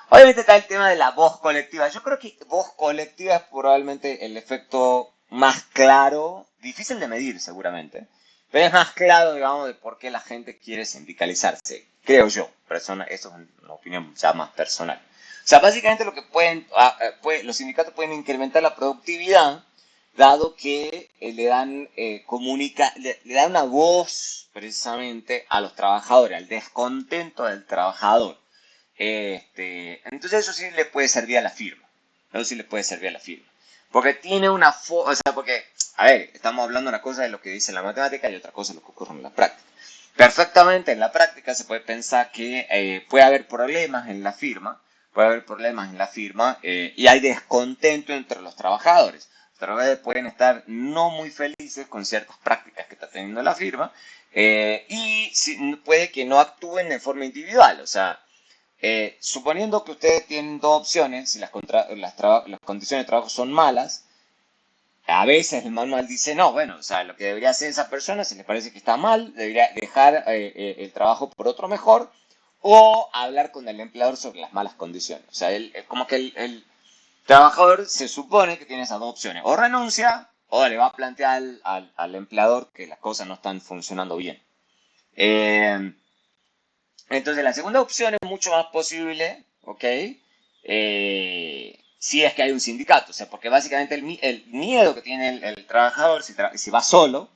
Obviamente está el tema de la voz colectiva. Yo creo que voz colectiva es probablemente el efecto más claro, difícil de medir seguramente, pero es más claro, digamos, de por qué la gente quiere sindicalizarse, creo yo. Esto es una opinión ya más personal. O sea, básicamente lo que los sindicatos pueden incrementar la productividad, dado que le dan una voz precisamente a los trabajadores, al descontento del trabajador. Entonces eso sí le puede servir a la firma. Eso sí le puede servir a la firma. Porque tiene una o sea, porque, a ver, estamos hablando una cosa de lo que dice la matemática y otra cosa de lo que ocurre en la práctica. Perfectamente en la práctica se puede pensar que puede haber problemas en la firma, y hay descontento entre los trabajadores. Los trabajadores pueden estar no muy felices con ciertas prácticas que está teniendo la firma, puede que no actúen de forma individual. O sea, suponiendo que ustedes tienen dos opciones, si las condiciones de trabajo son malas, a veces el manual dice, no, bueno, o sea, lo que debería hacer esa persona, si les parece que está mal, debería dejar el trabajo por otro mejor o hablar con el empleador sobre las malas condiciones. O sea, como que el trabajador se supone que tiene esas dos opciones. O renuncia o le va a plantear al empleador que las cosas no están funcionando bien. Entonces, la segunda opción es mucho más posible, ¿ok? Si es que hay un sindicato, o sea, porque básicamente el miedo que tiene el trabajador si va solo,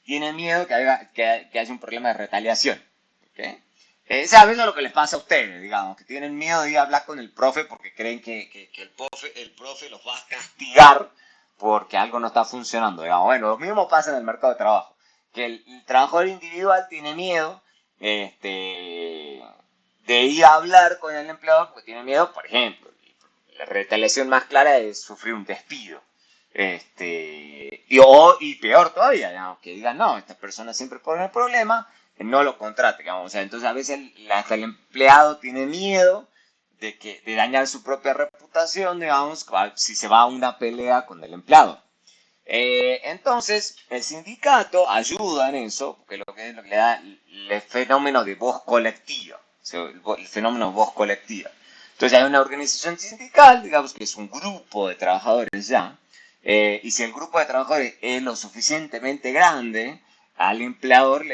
tiene miedo que haya un problema de retaliación, ¿ok? ¿Saben lo que les pasa a ustedes, digamos? Que tienen miedo de ir a hablar con el profe porque creen que el profe los va a castigar porque algo no está funcionando, digamos. Bueno, lo mismo pasa en el mercado de trabajo, que el trabajador individual tiene miedo de ir a hablar con el empleador porque tiene miedo, por ejemplo, la retaliación más clara es sufrir un despido. Y peor todavía, digamos, que digan, no, esta persona siempre pone el problema, no lo contrate, digamos. O sea, entonces a veces hasta el empleado tiene miedo de dañar su propia reputación, digamos, si se va a una pelea con el empleado. Entonces, el sindicato ayuda en eso, porque lo que le da el fenómeno de voz colectiva, o sea, el fenómeno de voz colectiva. Entonces, hay una organización sindical, digamos que es un grupo de trabajadores ya, y si el grupo de trabajadores es lo suficientemente grande, al empleador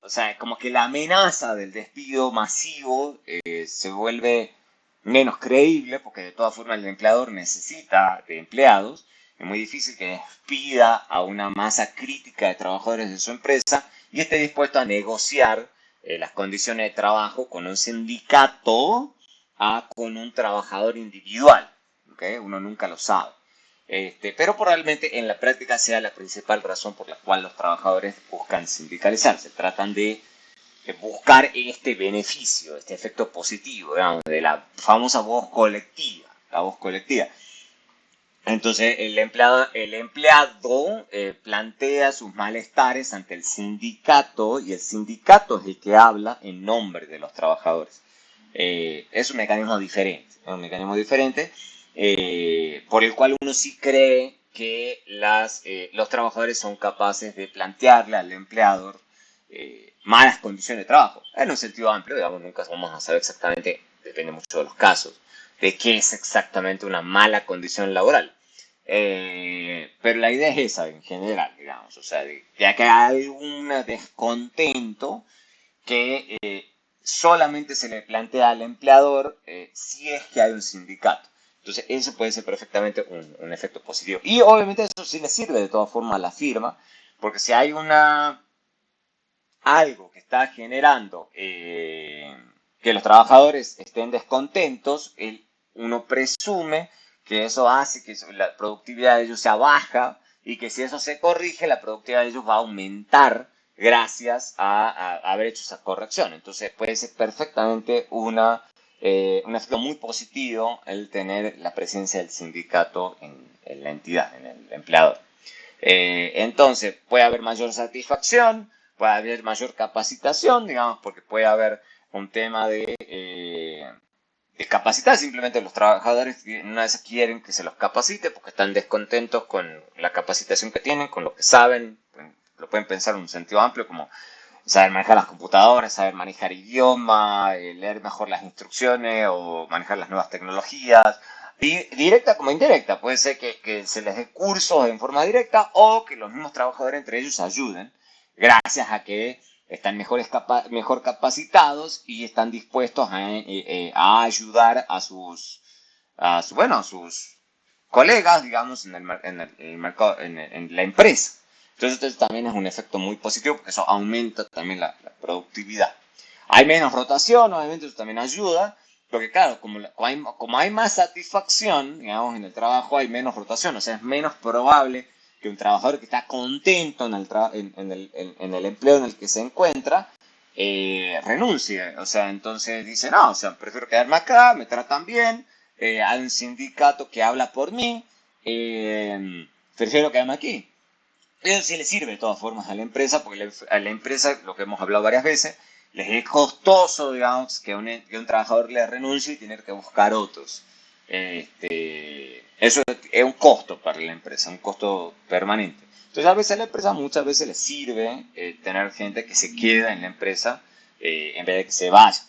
o sea, como que la amenaza del despido masivo se vuelve menos creíble, porque de todas formas el empleador necesita de empleados. Es muy difícil que despida a una masa crítica de trabajadores de su empresa y esté dispuesto a negociar las condiciones de trabajo con un sindicato con un trabajador individual. ¿Okay? Uno nunca lo sabe. Pero probablemente en la práctica sea la principal razón por la cual los trabajadores buscan sindicalizarse. Tratan de buscar este beneficio, este efecto positivo, digamos, de la famosa voz colectiva. La voz colectiva. Entonces el empleado plantea sus malestares ante el sindicato y el sindicato es el que habla en nombre de los trabajadores. Es un mecanismo diferente por el cual uno sí cree que los trabajadores son capaces de plantearle al empleador malas condiciones de trabajo. En un sentido amplio, digamos, nunca vamos a saber exactamente, depende mucho de los casos, de qué es exactamente una mala condición laboral. Pero la idea es esa en general, digamos, o sea, ya que hay algún descontento que solamente se le plantea al empleador si es que hay un sindicato. Entonces, eso puede ser perfectamente un efecto positivo. Y obviamente eso sí le sirve de todas formas a la firma, porque si hay algo que está generando que los trabajadores estén descontentos, uno presume que eso hace que la productividad de ellos sea baja y que si eso se corrige, la productividad de ellos va a aumentar gracias a haber hecho esa corrección. Entonces puede ser perfectamente un efecto muy positivo el tener la presencia del sindicato en la entidad, en el empleador. Entonces puede haber mayor satisfacción, puede haber mayor capacitación, digamos, porque puede haber un tema de capacitar. Simplemente los trabajadores una vez quieren que se los capacite porque están descontentos con la capacitación que tienen, con lo que saben. Lo pueden pensar en un sentido amplio como saber manejar las computadoras, saber manejar idioma, leer mejor las instrucciones o manejar las nuevas tecnologías. Directa como indirecta, puede ser que se les dé cursos en forma directa o que los mismos trabajadores entre ellos ayuden gracias a que están mejor capacitados y están dispuestos a ayudar a sus colegas, digamos, en el mercado, en la empresa. Entonces, esto también es un efecto muy positivo porque eso aumenta también la productividad. Hay menos rotación, obviamente eso también ayuda, porque claro, como hay más satisfacción, digamos, en el trabajo hay menos rotación, o sea, es menos probable que un trabajador que está contento en el empleo en el que se encuentra, renuncie. O sea, entonces dice, no, o sea, prefiero quedarme acá, me tratan bien, hay un sindicato que habla por mí, prefiero quedarme aquí. Eso sí le sirve de todas formas a la empresa, porque a la empresa, lo que hemos hablado varias veces, les es costoso, digamos, que un trabajador le renuncie y tener que buscar otros. Eso es un costo para la empresa, un costo permanente. Entonces, a veces a la empresa muchas veces le sirve tener gente que se queda en la empresa en vez de que se vaya.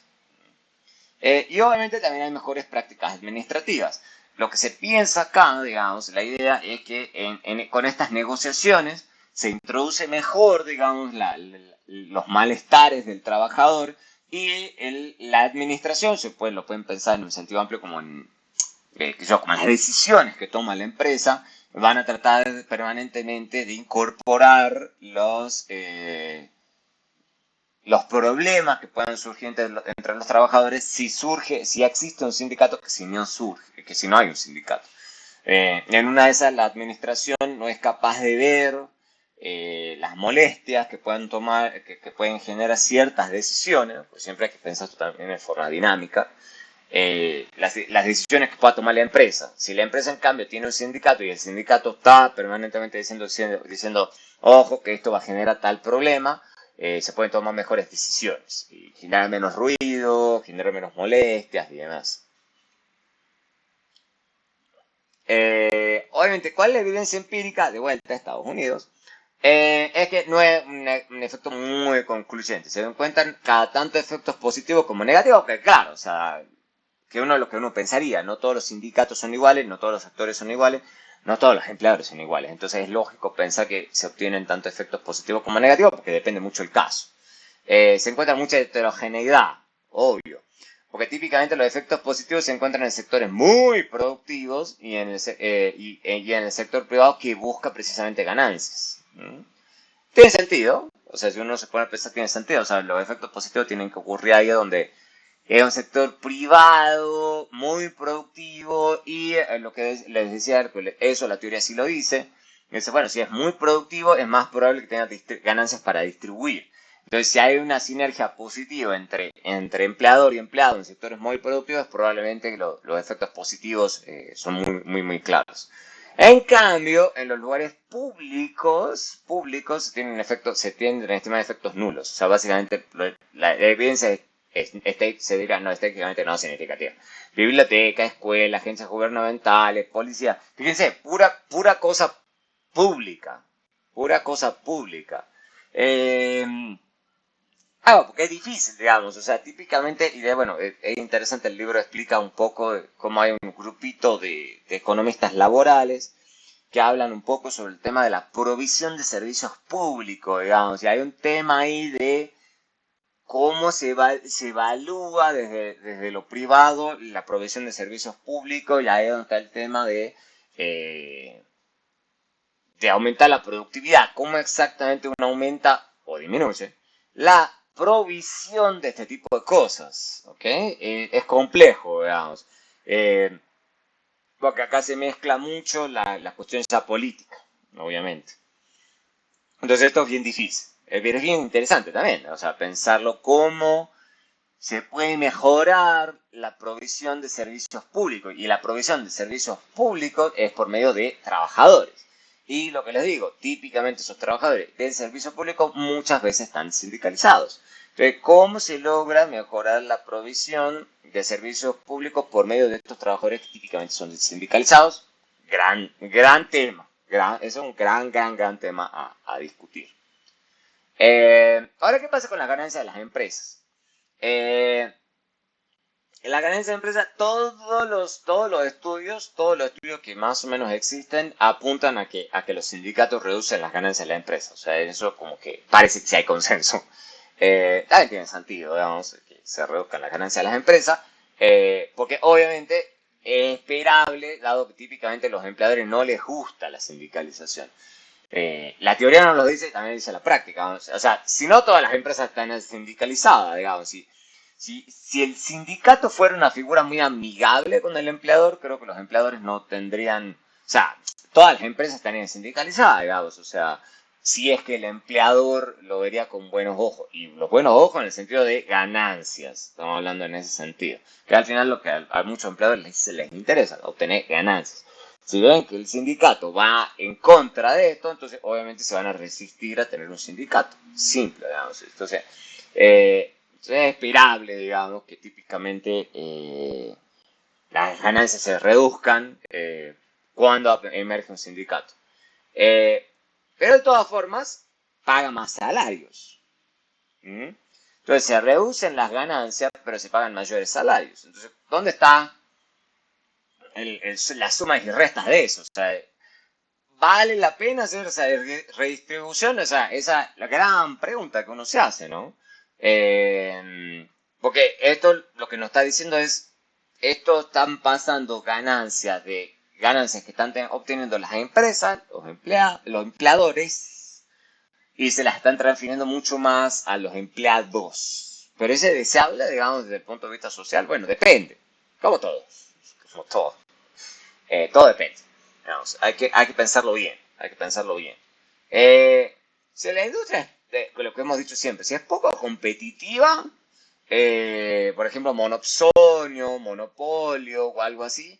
Y obviamente también hay mejores prácticas administrativas. Lo que se piensa acá, digamos, la idea es que con estas negociaciones se introduce mejor, digamos, los malestares del trabajador y la administración, lo pueden pensar en un sentido amplio como como las decisiones que toma la empresa, van a tratar permanentemente de incorporar los problemas que puedan surgir entre los trabajadores si existe un sindicato que si no hay un sindicato. En una de esas la administración no es capaz de ver las molestias que puedan tomar, que pueden generar ciertas decisiones, pues siempre hay que pensar esto también de forma dinámica, las decisiones que pueda tomar la empresa. Si la empresa en cambio tiene un sindicato y el sindicato está permanentemente diciendo ojo que esto va a generar tal problema, se pueden tomar mejores decisiones y generar menos ruido, generar menos molestias y demás. Obviamente, ¿cuál es la evidencia empírica de vuelta a Estados Unidos? Es que no es un efecto muy concluyente. Se encuentran cada tanto efectos positivos como negativos, que claro, o sea, lo que uno pensaría, no todos los sindicatos son iguales, no todos los sectores son iguales, no todos los empleadores son iguales. Entonces es lógico pensar que se obtienen tanto efectos positivos como negativos porque depende mucho del caso. Se encuentra mucha heterogeneidad, obvio, porque típicamente los efectos positivos se encuentran en sectores muy productivos y en el sector privado que busca precisamente ganancias. ¿Mm? Tiene sentido, o sea, si uno se pone a pensar, tiene sentido, o sea, los efectos positivos tienen que ocurrir ahí donde es un sector privado, muy productivo y lo que les decía Hércules, eso la teoría sí lo dice. Dice, bueno, si es muy productivo es más probable que tenga ganancias para distribuir. Entonces, si hay una sinergia positiva entre empleador y empleado en sectores muy productivos, probablemente que los efectos positivos son muy, muy, muy claros. En cambio, en los lugares públicos se tienden a estimar efectos nulos. O sea, básicamente la evidencia se dirá, no, estéticamente no significativa. Biblioteca, escuela, agencias gubernamentales, policía. Fíjense, pura cosa pública. Pura cosa pública. Eh, porque es difícil, digamos. O sea, típicamente, bueno, es interesante, el libro explica un poco de cómo hay un grupito de economistas laborales que hablan un poco sobre el tema de la provisión de servicios públicos, digamos. Y hay un tema ahí de cómo se evalúa desde lo privado la provisión de servicios públicos, y ahí es donde está el tema eh, de aumentar la productividad, cómo exactamente uno aumenta o disminuye la provisión de este tipo de cosas, ¿ok? Es complejo, digamos, eh, porque acá se mezcla mucho la cuestión esa política, obviamente. Entonces esto es bien difícil, pero es bien interesante también, o sea, pensarlo cómo se puede mejorar la provisión de servicios públicos. Y la provisión de servicios públicos es por medio de trabajadores. Y lo que les digo, típicamente esos trabajadores del servicio público muchas veces están sindicalizados. Entonces, ¿cómo se logra mejorar la provisión de servicios públicos por medio de estos trabajadores que típicamente son sindicalizados? Gran tema. Es un gran tema a discutir. Ahora, ¿qué pasa con las ganancias de las empresas? Eh, en la ganancia de empresa, todos los estudios que más o menos existen apuntan a que los sindicatos reducen las ganancias de la empresa. O sea, eso como que parece que sí hay consenso. También tiene sentido, digamos, que se reduzcan las ganancias de las empresas, porque obviamente es esperable, dado que típicamente a los empleadores no les gusta la sindicalización. La teoría no lo dice, también dice la práctica. O sea, si no todas las empresas están sindicalizadas, digamos, si el sindicato fuera una figura muy amigable con el empleador, creo que los empleadores no tendrían, o sea, todas las empresas estarían sindicalizadas, digamos, o sea, si es que el empleador lo vería con buenos ojos, y los buenos ojos en el sentido de ganancias, estamos hablando en ese sentido, que al final lo que a muchos empleadores les interesa, obtener ganancias. Si ven que el sindicato va en contra de esto, entonces obviamente se van a resistir a tener un sindicato. Simple, digamos. Entonces es esperable, digamos, que típicamente las ganancias se reduzcan cuando emerge un sindicato. Pero de todas formas, paga más salarios. ¿Mm? Entonces se reducen las ganancias, pero se pagan mayores salarios. Entonces, ¿dónde está las sumas y restas de eso? O sea, ¿vale la pena hacer esa redistribución? O sea, esa es la gran pregunta que uno se hace, ¿no? Porque esto lo que nos está diciendo es, esto están pasando ganancias que están obteniendo las empresas, los empleadores, y se las están transfiriendo mucho más a los empleados. Pero ese deseable, digamos, desde el punto de vista social, bueno, depende. Como todo. Como todo. Todo depende. Digamos, hay que pensarlo bien. Hay que pensarlo bien. Si la industria, lo que hemos dicho siempre, si es poco competitiva, por ejemplo, monopsonio, monopolio o algo así,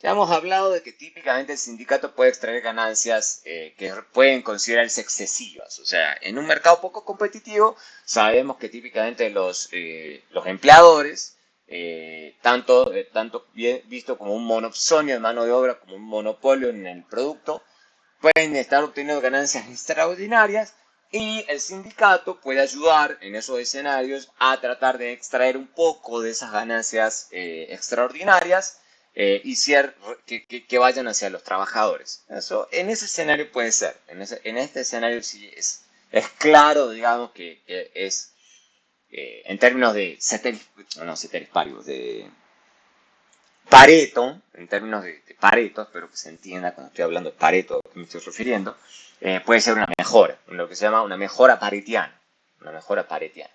ya hemos hablado de que típicamente el sindicato puede extraer ganancias que pueden considerarse excesivas. O sea, en un mercado poco competitivo, sabemos que típicamente los empleadores, tanto bien visto como un monopsonio de mano de obra, como un monopolio en el producto, pueden estar obteniendo ganancias extraordinarias y el sindicato puede ayudar en esos escenarios a tratar de extraer un poco de esas ganancias extraordinarias y que vayan hacia los trabajadores. Eso, en ese escenario puede ser. En este escenario sí es claro, digamos, que es en términos de ceteris paribus, de Pareto, en términos de Pareto, espero que se entienda cuando estoy hablando de Pareto, a qué me estoy refiriendo, puede ser una mejora, lo que se llama una mejora paretiana. Una mejora paretiana.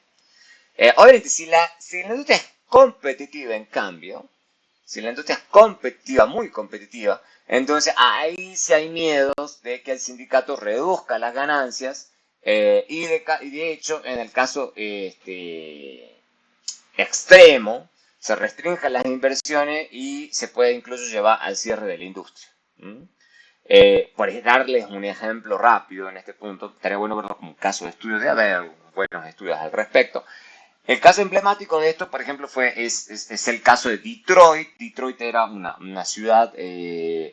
Obviamente, si la industria es competitiva, en cambio, si la industria es competitiva, muy competitiva, entonces ahí sí hay miedos de que el sindicato reduzca las ganancias y de hecho, en el caso extremo, se restringen las inversiones y se puede incluso llevar al cierre de la industria. ¿Mm? Por darles un ejemplo rápido en este punto, estaría bueno verlo como un caso de estudio, de haber buenos estudios al respecto. El caso emblemático de esto, por ejemplo, es el caso de Detroit. Detroit era una ciudad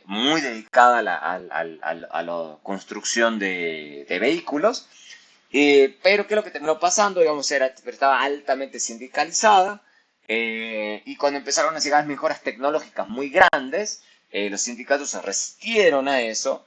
muy dedicada a la construcción de vehículos, pero que lo que terminó pasando, digamos, estaba altamente sindicalizada, y cuando empezaron a llegar mejoras tecnológicas muy grandes, los sindicatos se resistieron a eso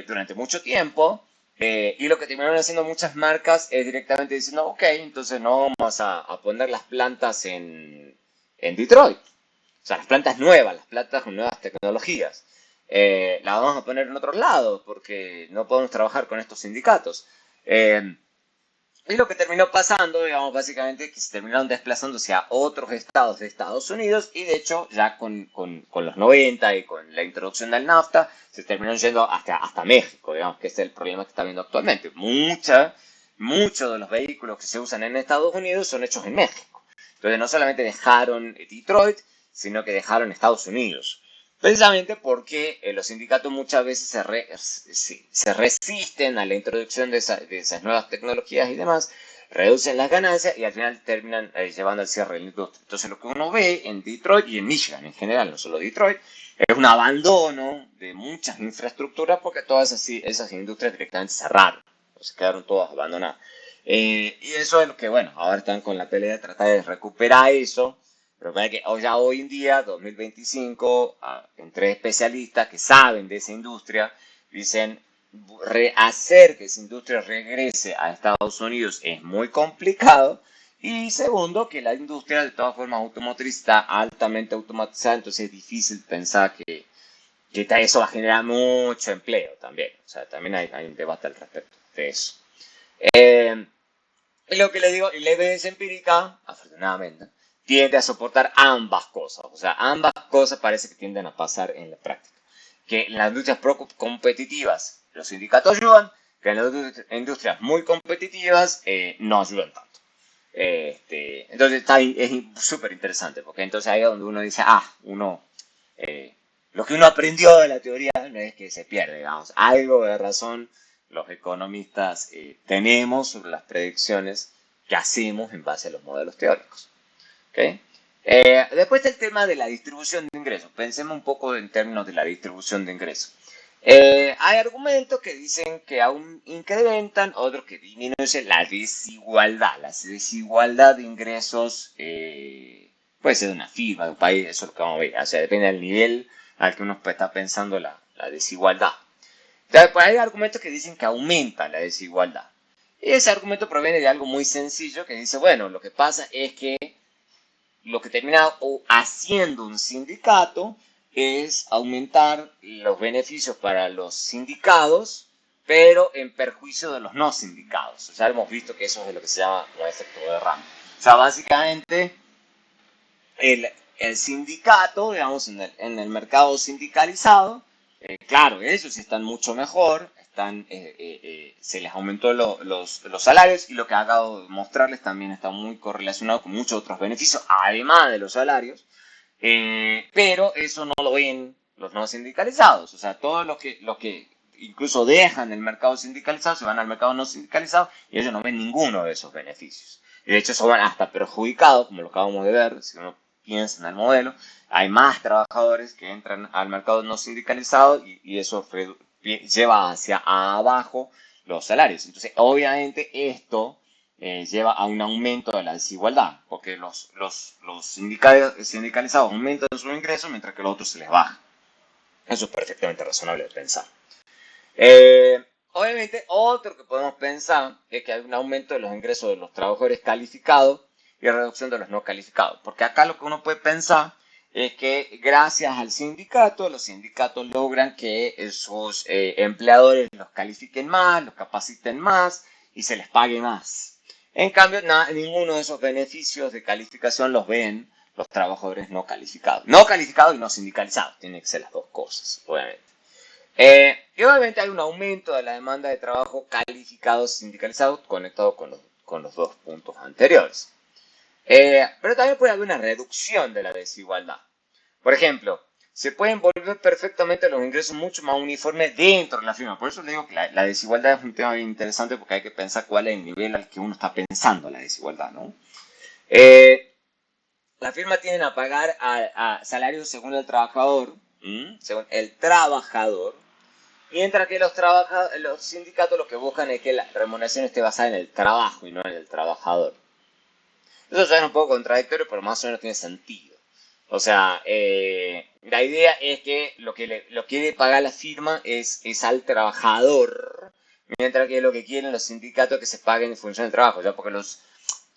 durante mucho tiempo, y lo que terminaron haciendo muchas marcas es directamente diciendo, ok, entonces no vamos a poner las plantas en Detroit. O sea, las plantas nuevas, las plantas con nuevas tecnologías. Las vamos a poner en otro lado porque no podemos trabajar con estos sindicatos. Y lo que terminó pasando, digamos, básicamente, es que se terminaron desplazándose a otros estados de Estados Unidos y de hecho ya con los 90 y con la introducción del NAFTA se terminaron yendo hasta México, digamos, que es el problema que está viendo actualmente. Muchos de los vehículos que se usan en Estados Unidos son hechos en México. Entonces no solamente dejaron Detroit, sino que dejaron Estados Unidos. Precisamente porque los sindicatos muchas veces se resisten a la introducción de esas nuevas tecnologías y demás, reducen las ganancias y al final terminan llevando al cierre de la industria. Entonces lo que uno ve en Detroit y en Michigan en general, no solo Detroit, es un abandono de muchas infraestructuras porque todas esas industrias directamente cerraron, se quedaron todas abandonadas. Y eso es lo que, bueno, ahora están con la pelea de tratar de recuperar eso. Pero que ya hoy en día, 2025, entre especialistas que saben de esa industria, dicen hacer que esa industria regrese a Estados Unidos es muy complicado. Y segundo, que la industria de todas formas automotriz está altamente automatizada, entonces es difícil pensar que eso va a generar mucho empleo también. O sea, también hay un debate al respecto de eso. Y lo que le digo, y la evidencia empírica, afortunadamente, tiende a soportar ambas cosas. O sea, ambas cosas parece que tienden a pasar en la práctica. Que en las industrias competitivas los sindicatos ayudan, que en las industrias muy competitivas no ayudan tanto. Entonces es súper interesante, porque entonces ahí es donde uno dice, uno lo que uno aprendió de la teoría no es que se pierde, digamos. Algo de razón los economistas tenemos sobre las predicciones que hacemos en base a los modelos teóricos. ¿Okay? Después el tema de la distribución de ingresos. Pensemos un poco en términos de la distribución de ingresos. Hay argumentos que dicen que aún incrementan, otros que disminuyen la desigualdad. La desigualdad de ingresos puede ser de una firma, de un país, eso es lo que vamos a ver. O sea, depende del nivel al que uno está pensando la desigualdad. Entonces, pues hay argumentos que dicen que aumenta la desigualdad. Y ese argumento proviene de algo muy sencillo que dice, bueno, lo que pasa es que lo que termina haciendo un sindicato es aumentar los beneficios para los sindicados, pero en perjuicio de los no sindicados. O sea, hemos visto que eso es lo que se llama el efecto de rama. O sea, básicamente el sindicato, digamos, en el mercado sindicalizado, claro, ellos están mucho mejor, se les aumentó los salarios y lo que acabo de mostrarles también está muy correlacionado con muchos otros beneficios, además de los salarios, pero eso no lo ven los no sindicalizados, o sea, todos los que incluso dejan el mercado sindicalizado se van al mercado no sindicalizado y ellos no ven ninguno de esos beneficios. Y de hecho, eso van hasta perjudicados, como lo acabamos de ver, si uno piensa en el modelo, hay más trabajadores que entran al mercado no sindicalizado y eso lleva hacia abajo los salarios. Entonces, obviamente, esto lleva a un aumento de la desigualdad, porque los sindicalizados aumentan su ingreso mientras que los otros se les baja. Eso es perfectamente razonable de pensar. Obviamente, otro que podemos pensar es que hay un aumento de los ingresos de los trabajadores calificados y reducción de los no calificados. Porque acá lo que uno puede pensar es que gracias al sindicato, los sindicatos logran que sus empleadores los califiquen más, los capaciten más y se les pague más. En cambio, ninguno de esos beneficios de calificación los ven los trabajadores no calificados. No calificados y no sindicalizados. Tienen que ser las dos cosas, obviamente. Y obviamente hay un aumento de la demanda de trabajo calificado sindicalizado conectado con los dos puntos anteriores. Pero también puede haber una reducción de la desigualdad. Por ejemplo, se pueden volver perfectamente los ingresos mucho más uniformes dentro de la firma. Por eso le digo que la desigualdad es un tema bien interesante porque hay que pensar cuál es el nivel al que uno está pensando la desigualdad, ¿no? La firma tienden a pagar a salarios según el trabajador, mientras que los sindicatos lo que buscan es que la remuneración esté basada en el trabajo y no en el trabajador. Eso suena un poco contradictorio, pero más o menos tiene sentido. O sea, la idea es que lo que quiere pagar la firma es al trabajador, mientras que lo que quieren los sindicatos es que se paguen en función del trabajo. O sea, porque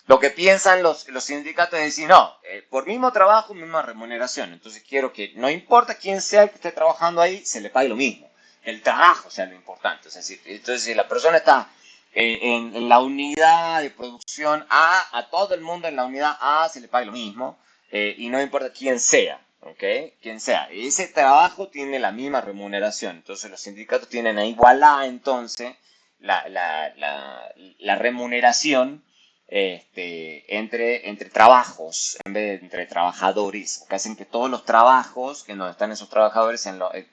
lo que piensan los sindicatos es decir, no, por mismo trabajo, misma remuneración. Entonces quiero que no importa quién sea el que esté trabajando ahí, se le pague lo mismo. El trabajo sea lo importante. Es decir, entonces si la persona está en la unidad de producción a todo el mundo en la unidad A se le pague lo mismo y no importa quién sea, ¿ok? Quién sea. Ese trabajo tiene la misma remuneración. Entonces los sindicatos tienen a igualar entonces la remuneración entre trabajos en vez de entre trabajadores, que hacen que todos los trabajos en donde están esos trabajadores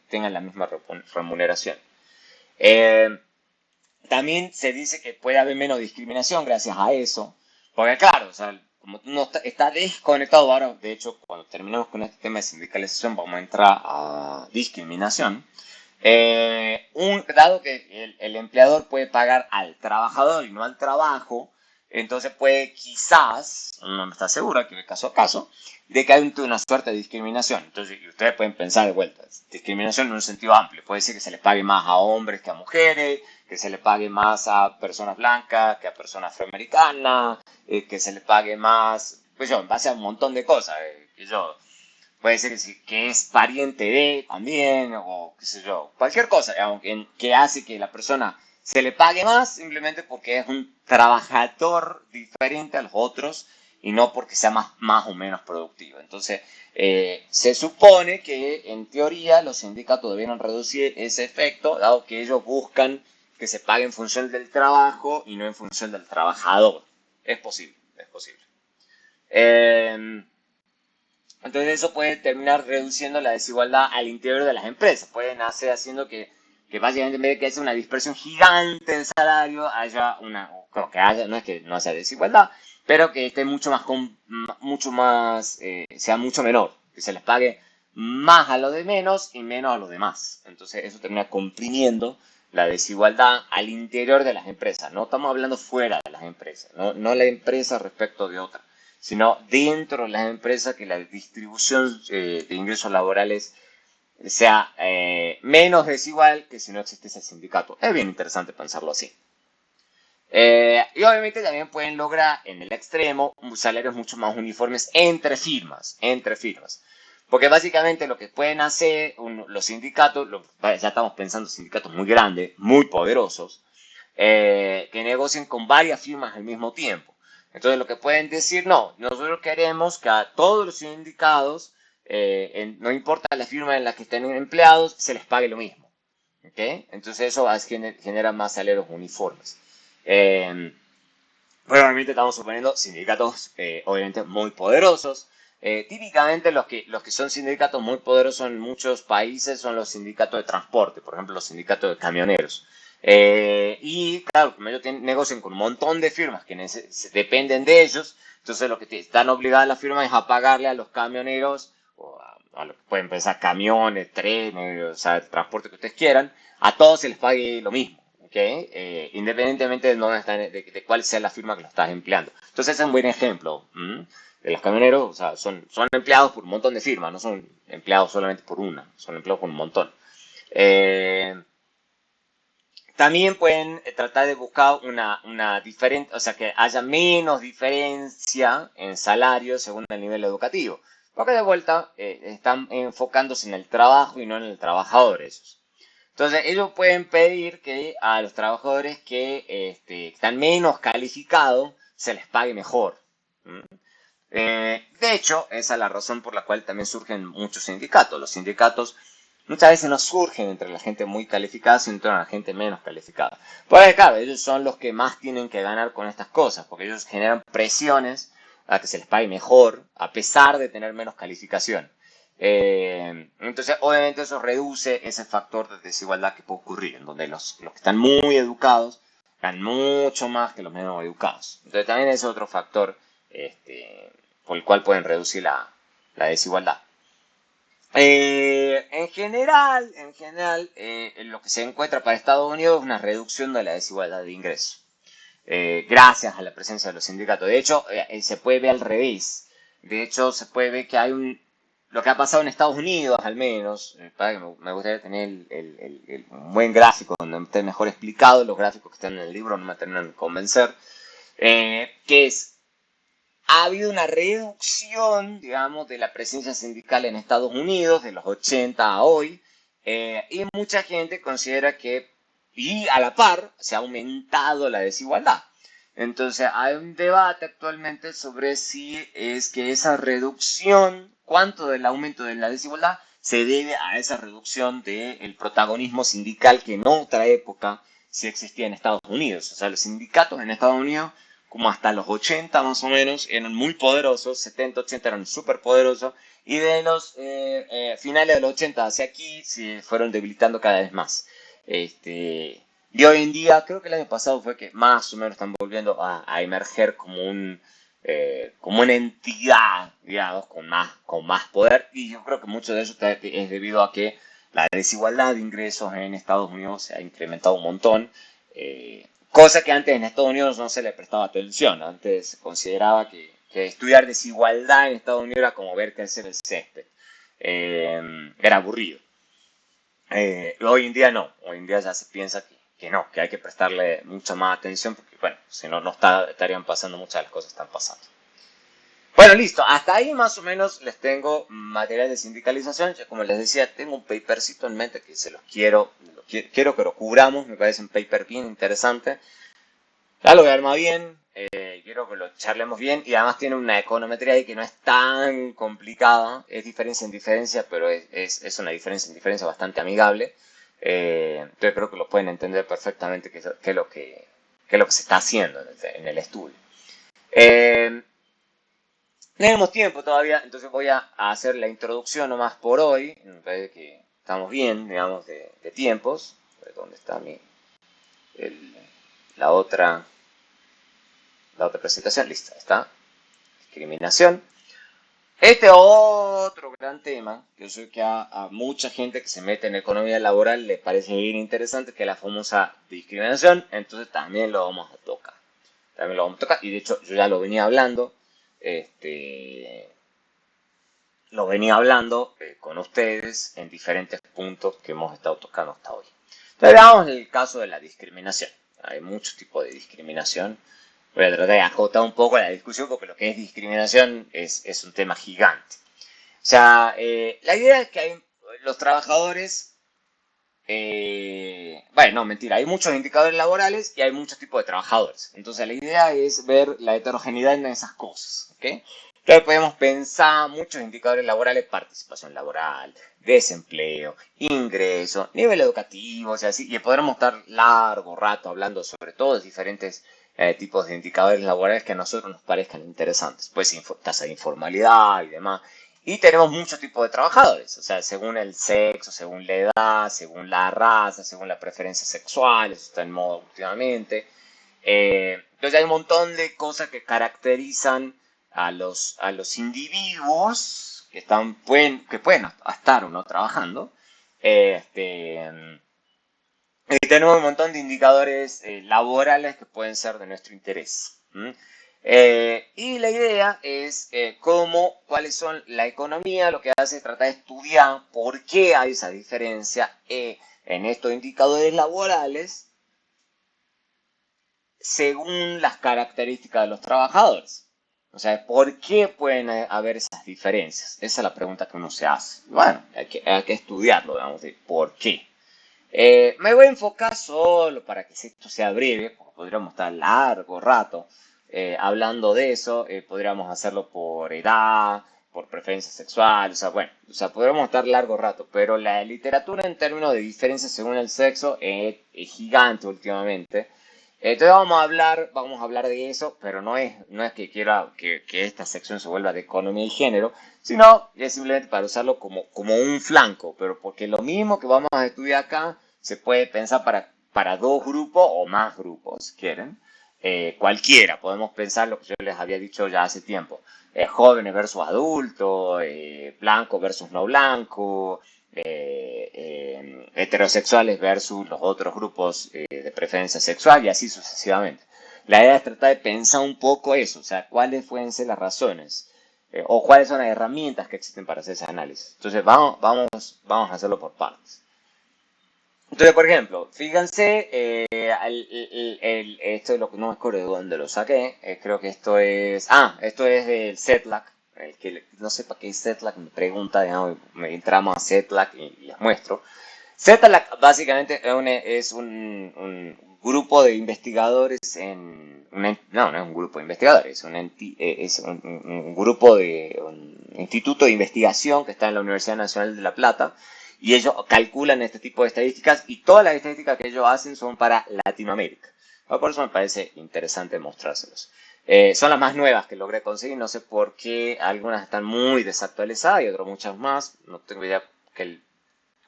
tengan la misma remuneración. También se dice que puede haber menos discriminación gracias a eso, porque claro, o sea, como no está desconectado ahora, de hecho, cuando terminemos con este tema de sindicalización vamos a entrar a discriminación. Dado que el empleador puede pagar al trabajador y no al trabajo, entonces puede quizás, no está seguro, que de caso a caso, de que hay una suerte de discriminación. Entonces, y ustedes pueden pensar de vuelta, discriminación en un sentido amplio. Puede ser que se les pague más a hombres que a mujeres, que se le pague más a personas blancas que a personas afroamericanas, que se le pague más, pues yo, en base a un montón de cosas, puede ser que es pariente de también, o qué sé yo, cualquier cosa que hace que la persona se le pague más simplemente porque es un trabajador diferente a los otros y no porque sea más o menos productivo. Entonces, se supone que en teoría los sindicatos debieron reducir ese efecto, dado que ellos buscan que se pague en función del trabajo y no en función del trabajador. Es posible, es posible. Entonces eso puede terminar reduciendo la desigualdad al interior de las empresas. Pueden hacer haciendo que básicamente en vez de que haya una dispersión gigante del salario, haya una, o que haya, no es que no haya desigualdad, pero que esté mucho más, sea mucho menor, que se les pague más a los de menos y menos a los demás. Entonces eso termina comprimiendo la desigualdad al interior de las empresas. No estamos hablando fuera de las empresas, no la empresa respecto de otra, sino dentro de las empresas, que la distribución de ingresos laborales sea menos desigual que si no existe ese sindicato. Es bien interesante pensarlo así. Y obviamente también pueden lograr en el extremo salarios mucho más uniformes entre firmas. Porque básicamente lo que pueden hacer los sindicatos, ya estamos pensando en sindicatos muy grandes, muy poderosos, que negocien con varias firmas al mismo tiempo. Entonces lo que pueden decir, no, nosotros queremos que a todos los sindicados, no importa la firma en la que estén empleados, se les pague lo mismo. ¿Okay? Entonces eso genera más salarios uniformes. Eh, Probablemente estamos suponiendo sindicatos, obviamente, muy poderosos. Típicamente los que son sindicatos muy poderosos en muchos países son los sindicatos de transporte, por ejemplo, los sindicatos de camioneros. Y claro, como ellos negocian con un montón de firmas que dependen de ellos, entonces lo que están obligadas las firmas es a pagarle a los camioneros, o a lo que pueden pensar camiones, trenes, o sea, el transporte que ustedes quieran, a todos se les pague lo mismo. ¿Okay? Independientemente de, dónde están, de cuál sea la firma que lo estás empleando. Entonces ese es un buen ejemplo de los camioneros. O sea, son empleados por un montón de firmas, no son empleados solamente por una, son empleados por un montón. Eh, También pueden tratar de buscar una diferente, o sea, que haya menos diferencia en salario según el nivel educativo. Porque de vuelta están enfocándose en el trabajo y no en el trabajador esos. Entonces, ellos pueden pedir que a los trabajadores que están menos calificados se les pague mejor. ¿Mm? De hecho, esa es la razón por la cual también surgen muchos sindicatos. Los sindicatos muchas veces no surgen entre la gente muy calificada, sino entre la gente menos calificada. Porque, claro, ellos son los que más tienen que ganar con estas cosas, porque ellos generan presiones a que se les pague mejor, a pesar de tener menos calificación. Entonces, obviamente eso reduce ese factor de desigualdad que puede ocurrir, en donde los que están muy educados ganan mucho más que los menos educados. Entonces, también es otro factor por el cual pueden reducir la desigualdad. Lo que se encuentra para Estados Unidos es una reducción de la desigualdad de ingresos, gracias a la presencia de los sindicatos. De hecho, se puede ver al revés. De hecho, se puede ver que lo que ha pasado en Estados Unidos, al menos, para que me gustaría tener un buen gráfico donde esté mejor explicado. Los gráficos que están en el libro no me terminan de convencer, que ha habido una reducción, digamos, de la presencia sindical en Estados Unidos de los 80 a hoy, y mucha gente considera que, y a la par, se ha aumentado la desigualdad. Entonces, hay un debate actualmente sobre si es que esa reducción, cuánto del aumento de la desigualdad se debe a esa reducción del protagonismo sindical que en otra época sí existía en Estados Unidos. O sea, los sindicatos en Estados Unidos como hasta los 80 más o menos, eran muy poderosos, 70, 80 eran súper poderosos, y de los finales de los 80 hacia aquí se fueron debilitando cada vez más. Y hoy en día, creo que el año pasado fue que más o menos están volviendo a emerger como una entidad, digamos, con más poder, y yo creo que mucho de eso es debido a que la desigualdad de ingresos en Estados Unidos se ha incrementado un montón. Cosa que antes en Estados Unidos no se le prestaba atención. Antes se consideraba que estudiar desigualdad en Estados Unidos era como ver crecer el césped. Era aburrido. Hoy en día no. Hoy en día ya se piensa que no, que hay que prestarle mucha más atención porque, bueno, si no, estarían pasando muchas de las cosas que están pasando. Bueno, listo. Hasta ahí más o menos les tengo material de sindicalización. Ya como les decía, tengo un papercito en mente que se los quiero que lo cubramos. Me parece un paper bien interesante. Ya lo voy a armar bien, quiero que lo charlemos bien y además tiene una econometría ahí que no es tan complicada, es diferencia en diferencia, pero es una diferencia en diferencia bastante amigable. Entonces creo que lo pueden entender perfectamente qué es lo que se está haciendo en el estudio. Tenemos tiempo todavía, entonces voy a hacer la introducción nomás por hoy. Me parece que estamos bien, digamos, de tiempos. ¿Dónde está el- la otra, la otra presentación? Lista, está. Discriminación. Este otro gran tema, que yo sé que a mucha gente que se mete en economía laboral le parece bien interesante, que es la famosa discriminación, entonces también lo vamos a tocar. También lo vamos a tocar, y de hecho yo ya lo venía hablando, este, con ustedes en diferentes puntos que hemos estado tocando hasta hoy. Entonces veamos el caso de la discriminación. Hay muchos tipos de discriminación. Voy a tratar de acotar un poco la discusión porque lo que es discriminación es un tema gigante. O sea, la idea es que hay los trabajadores, bueno, no, mentira, hay muchos indicadores laborales y hay muchos tipos de trabajadores. Entonces la idea es ver la heterogeneidad en esas cosas, ¿ok? Entonces podemos pensar muchos indicadores laborales: participación laboral, desempleo, ingreso, nivel educativo, o sea, sí, y podremos estar largo rato hablando sobre todos diferentes tipos de indicadores laborales que a nosotros nos parezcan interesantes. Pues tasa de informalidad y demás. Y tenemos muchos tipos de trabajadores, o sea, según el sexo, según la edad, según la raza, según la preferencia sexual, eso está en moda últimamente. Entonces hay un montón de cosas que caracterizan a los individuos que pueden estar o no trabajando. Este, y tenemos un montón de indicadores laborales que pueden ser de nuestro interés. Y la idea es cuáles son la economía, lo que hace es tratar de estudiar por qué hay esa diferencia en estos indicadores laborales según las características de los trabajadores. O sea, ¿por qué pueden haber esas diferencias? Esa es la pregunta que uno se hace. Bueno, hay que estudiarlo, digamos, de por qué. Me voy a enfocar solo para que esto sea breve, porque podríamos estar largo rato hablando de eso. Podríamos hacerlo por edad, por preferencia sexual, o sea, bueno, o sea, podríamos estar largo rato, pero la literatura en términos de diferencias según el sexo es gigante últimamente. Entonces vamos a hablar de eso, pero no es que quiera que esta sección se vuelva de economía y género, sino es simplemente para usarlo como un flanco, pero porque lo mismo que vamos a estudiar acá se puede pensar para dos grupos o más grupos, si quieren. Cualquiera, podemos pensar lo que yo les había dicho ya hace tiempo: jóvenes versus adultos, blanco versus no blanco, heterosexuales versus los otros grupos de preferencia sexual, y así sucesivamente. La idea es tratar de pensar un poco eso, o sea, cuáles pueden ser las razones o cuáles son las herramientas que existen para hacer ese análisis. Entonces vamos a hacerlo por partes. Entonces, por ejemplo, fíjense, esto es lo que no me acuerdo de dónde lo saqué. Creo que esto es del CETLAC. El que no sepa qué es CETLAC me pregunta, digamos, me entramos a CETLAC y les muestro. CETLAC básicamente es un grupo de investigadores no, no es un grupo de investigadores, es un grupo un instituto de investigación que está en la Universidad Nacional de La Plata, y ellos calculan este tipo de estadísticas, y todas las estadísticas que ellos hacen son para Latinoamérica. Por eso me parece interesante mostrárselos. Son las más nuevas que logré conseguir, no sé por qué algunas están muy desactualizadas y otras muchas más, no tengo idea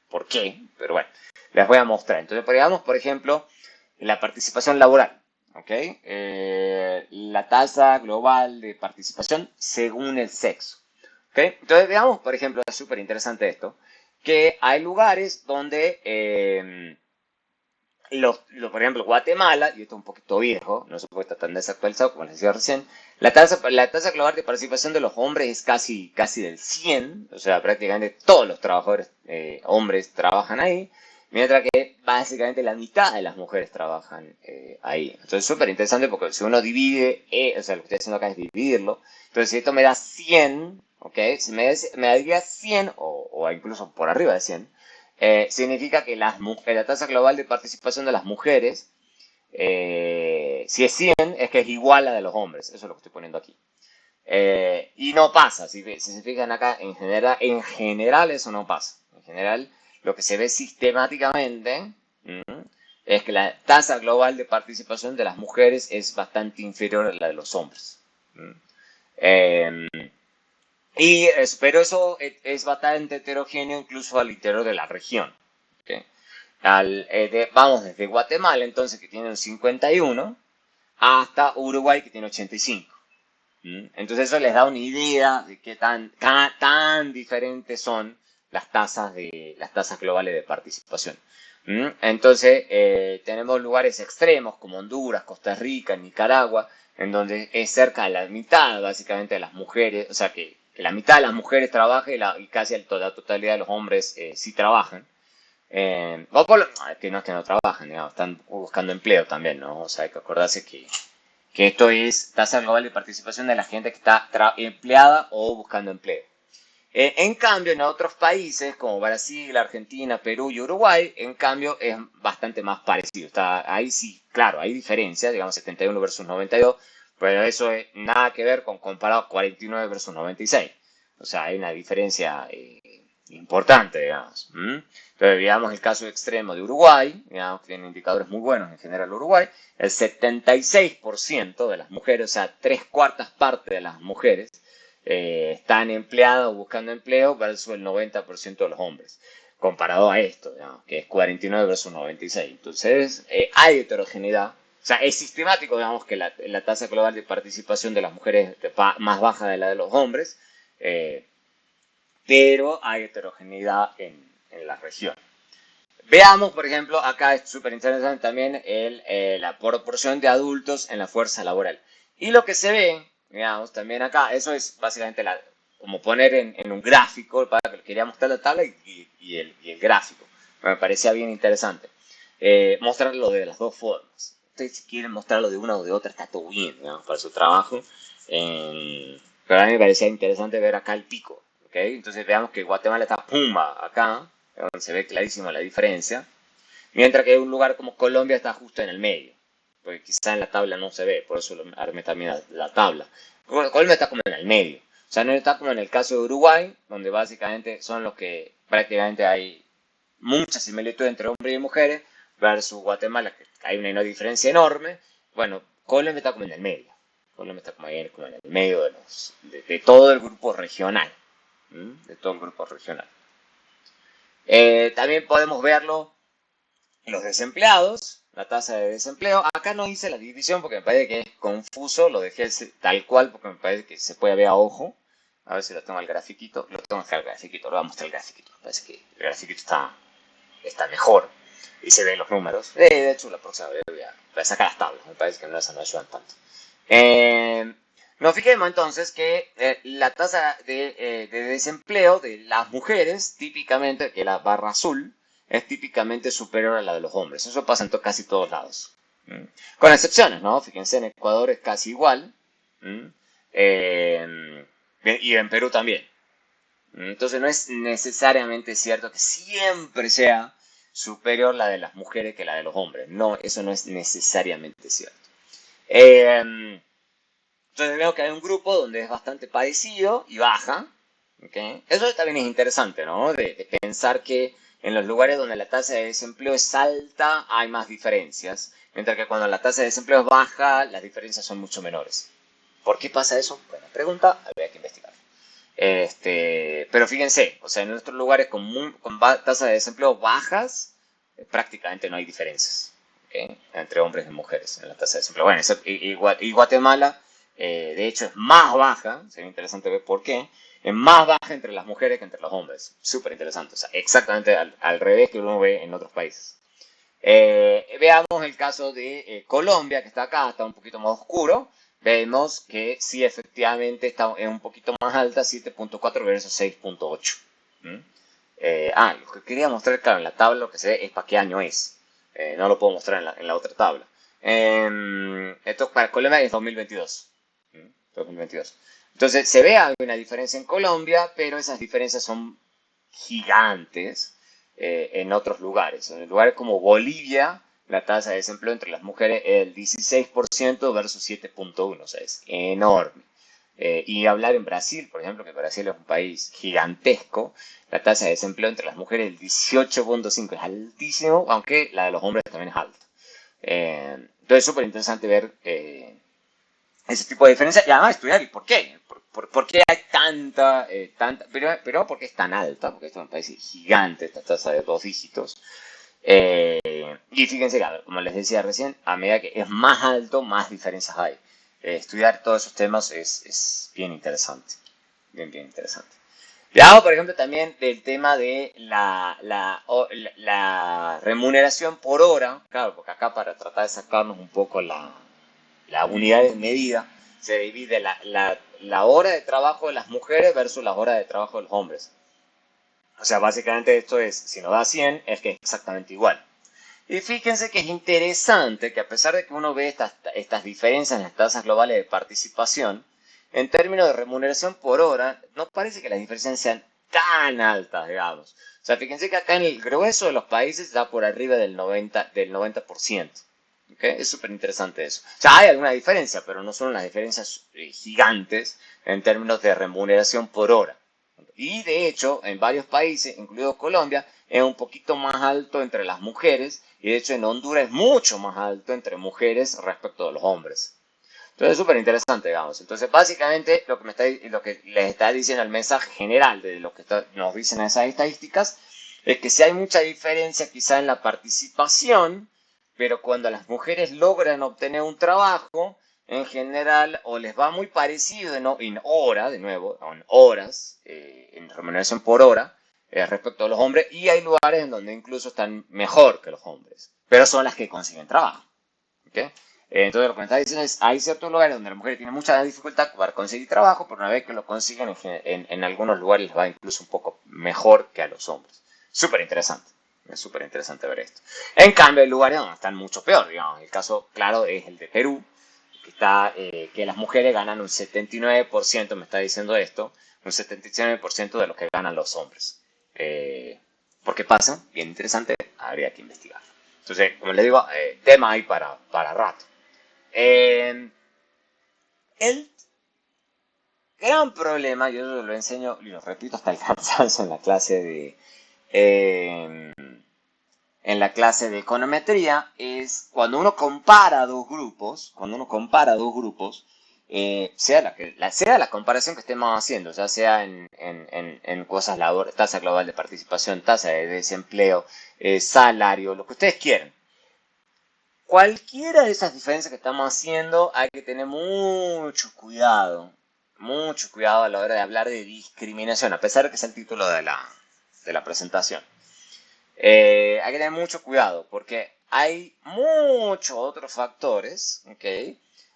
por qué, pero bueno, les voy a mostrar. Entonces, digamos, por ejemplo, la participación laboral, ¿ok? La tasa global de participación según el sexo, ¿ok? Entonces, veamos, por ejemplo, es súper interesante esto, que hay lugares donde por ejemplo, Guatemala, y esto es un poquito viejo, no se puede estar tan desactualizado como les decía recién, la tasa global de participación de los hombres es casi del 100, o sea, prácticamente todos los trabajadores hombres trabajan ahí, mientras que básicamente la mitad de las mujeres trabajan ahí. Entonces es súper interesante porque si uno divide, o sea, lo que estoy haciendo acá es dividirlo, entonces si esto me da 100, ¿ok? Si me daría 100 o incluso por arriba de 100, significa que la tasa global de participación de las mujeres, si es 100, es que es igual a la de los hombres. Eso es lo que estoy poniendo aquí. Y no pasa, si se fijan acá, en general eso no pasa. En general, lo que se ve sistemáticamente es que la tasa global de participación de las mujeres es bastante inferior a la de los hombres. Pero eso es bastante heterogéneo incluso al interior de la región. ¿Ok? Vamos desde Guatemala, entonces, que tiene un 51, hasta Uruguay, que tiene 85. Entonces eso les da una idea de qué tan diferentes son las tasas globales de participación. Entonces tenemos lugares extremos como Honduras, Costa Rica, Nicaragua, en donde es cerca de la mitad básicamente de las mujeres, o sea que la mitad de las mujeres trabaja y casi la totalidad de los hombres sí trabajan. Que no es que no trabajan, digamos, están buscando empleo también, ¿no? O sea, hay que acordarse que esto es tasa global de participación de la gente que está empleada o buscando empleo. En cambio, en otros países como Brasil, Argentina, Perú y Uruguay, en cambio es bastante más parecido. Ahí sí, claro, hay diferencias, digamos 71 versus 92, pero eso es nada que ver con comparado 49 versus 96. O sea, hay una diferencia importante, digamos. Pero digamos el caso extremo de Uruguay, digamos que tiene indicadores muy buenos en general Uruguay, el 76% de las mujeres, o sea, 3/4 de las mujeres, están empleadas o buscando empleo versus el 90% de los hombres. Comparado a esto, digamos, que es 49 versus 96. Entonces, hay heterogeneidad. O sea, es sistemático, digamos, que la tasa global de participación de las mujeres es más baja de la de los hombres, eh, pero hay heterogeneidad en la región. Veamos, por ejemplo, acá es súper interesante también la proporción de adultos en la fuerza laboral. Y lo que se ve, digamos, también acá, eso es básicamente como poner en un gráfico, para que quería mostrar la tabla y el gráfico. Me parecía bien interesante. Mostrarlo de las dos formas. Ustedes si quieren mostrarlo de una o de otra, está todo bien, digamos, para su trabajo. Pero a mí me parecía interesante ver acá el pico. ¿Okay? Entonces veamos que Guatemala está pumba acá, donde se ve clarísimo la diferencia, mientras que un lugar como Colombia está justo en el medio, porque quizá en la tabla no se ve, por eso armé también la tabla. Colombia está como en el medio, o sea, no está como en el caso de Uruguay, donde básicamente son los que prácticamente hay mucha similitud entre hombres y mujeres, versus Guatemala, que hay una diferencia enorme. Bueno, Colombia está como en el medio, Colombia está como en el medio de todo el grupo regional, de todo el grupo regional. También podemos verlo en los desempleados, la tasa de desempleo. Acá no hice la división porque me parece que es confuso, lo dejé tal cual porque me parece que se puede ver a ojo. A ver si lo tengo al grafiquito. Lo tengo acá al grafiquito, lo vamos a mostrar el grafiquito. Me parece que el grafiquito está mejor y se ven los números. De hecho, la próxima vez voy a sacar las tablas, me parece que no esas no ayudan tanto. Nos fijemos entonces que la tasa de desempleo de las mujeres, típicamente, que la barra azul, es típicamente superior a la de los hombres. Eso pasa en casi todos lados. Con excepciones, ¿no? Fíjense, en Ecuador es casi igual. Y en Perú también. Entonces no es necesariamente cierto que siempre sea superior la de las mujeres que la de los hombres. No, eso no es necesariamente cierto. Entonces veo que hay un grupo donde es bastante parecido y baja. ¿Okay? Eso también es interesante, ¿no? De pensar que en los lugares donde la tasa de desempleo es alta hay más diferencias, mientras que cuando la tasa de desempleo es baja las diferencias son mucho menores. ¿Por qué pasa eso? Buena pregunta, habría que investigar. Pero fíjense, o sea, en nuestros lugares con tasas de desempleo bajas, prácticamente no hay diferencias, ¿okay? Entre hombres y mujeres en la tasa de desempleo. Bueno, y Guatemala, de hecho, es más baja, sería interesante ver por qué, es más baja entre las mujeres que entre los hombres. Súper interesante, o sea, exactamente al revés que uno ve en otros países. Veamos el caso de Colombia, que está acá, está un poquito más oscuro. Vemos que sí, efectivamente está un poquito más alta, 7.4 versus 6.8. Lo que quería mostrar, claro, en la tabla lo que se ve es para qué año es. No lo puedo mostrar en la otra tabla. Esto para Colombia es 2022. 2022. Entonces se ve una diferencia en Colombia, pero esas diferencias son gigantes en otros lugares. En lugares como Bolivia, la tasa de desempleo entre las mujeres es el 16% versus 7.1%, o sea, es enorme. Y hablar en Brasil, por ejemplo, que Brasil es un país gigantesco, la tasa de desempleo entre las mujeres es el 18.5%, es altísimo, aunque la de los hombres también es alta. Entonces es súper interesante ver ese tipo de diferencia y además estudiar el por qué. ¿Por qué hay tanta, pero por qué es tan alta? Porque esto me parece gigante, esta tasa de 2 dígitos. Y fíjense que, a ver, como les decía recién, a medida que es más alto, más diferencias hay. Estudiar todos esos temas es bien interesante. Bien, bien interesante. Veamos, por ejemplo, también del tema de la remuneración por hora. Claro, porque acá para tratar de sacarnos un poco la unidad de medida, se divide la hora de trabajo de las mujeres versus las horas de trabajo de los hombres. O sea, básicamente esto es, si nos da 100, es que es exactamente igual. Y fíjense que es interesante que a pesar de que uno ve estas diferencias en las tasas globales de participación, en términos de remuneración por hora, no parece que las diferencias sean tan altas, digamos. O sea, fíjense que acá en el grueso de los países está por arriba del 90%. ¿Okay? Es súper interesante eso. O sea, hay alguna diferencia, pero no son las diferencias gigantes en términos de remuneración por hora. Y de hecho, en varios países, incluido Colombia, es un poquito más alto entre las mujeres y de hecho en Honduras es mucho más alto entre mujeres respecto a los hombres. Entonces es súper interesante, digamos. Entonces básicamente lo que les está diciendo el mensaje general de lo que nos dicen esas estadísticas es que si hay mucha diferencia quizá en la participación, pero cuando las mujeres logran obtener un trabajo, en general o les va muy parecido en hora, de nuevo, en horas, en remuneración por hora, respecto a los hombres, y hay lugares en donde incluso están mejor que los hombres, pero son las que consiguen trabajo. ¿Okay? Entonces lo que me está diciendo es, hay ciertos lugares donde las mujeres tienen mucha dificultad para conseguir trabajo, pero una vez que lo consiguen, en algunos lugares les va incluso un poco mejor que a los hombres. Súper interesante. Es súper interesante ver esto. En cambio, hay lugares donde están mucho peor, digamos. El caso claro es el de Perú, que las mujeres ganan un 79%, me está diciendo esto, un 79% de lo que ganan los hombres. ¿Por qué pasa? Bien interesante, habría que investigar. Entonces, como les digo, tema ahí para rato. El gran problema, yo lo enseño y lo repito hasta el cansancio eh, en la clase de econometría, es cuando uno compara dos grupos, sea la comparación que estemos haciendo, ya sea en cosas laborales, tasa global de participación, tasa de desempleo, salario, lo que ustedes quieran. Cualquiera de esas diferencias que estamos haciendo, hay que tener mucho cuidado a la hora de hablar de discriminación, a pesar de que es el título de la presentación. Hay que tener mucho cuidado porque hay muchos otros factores, ¿ok?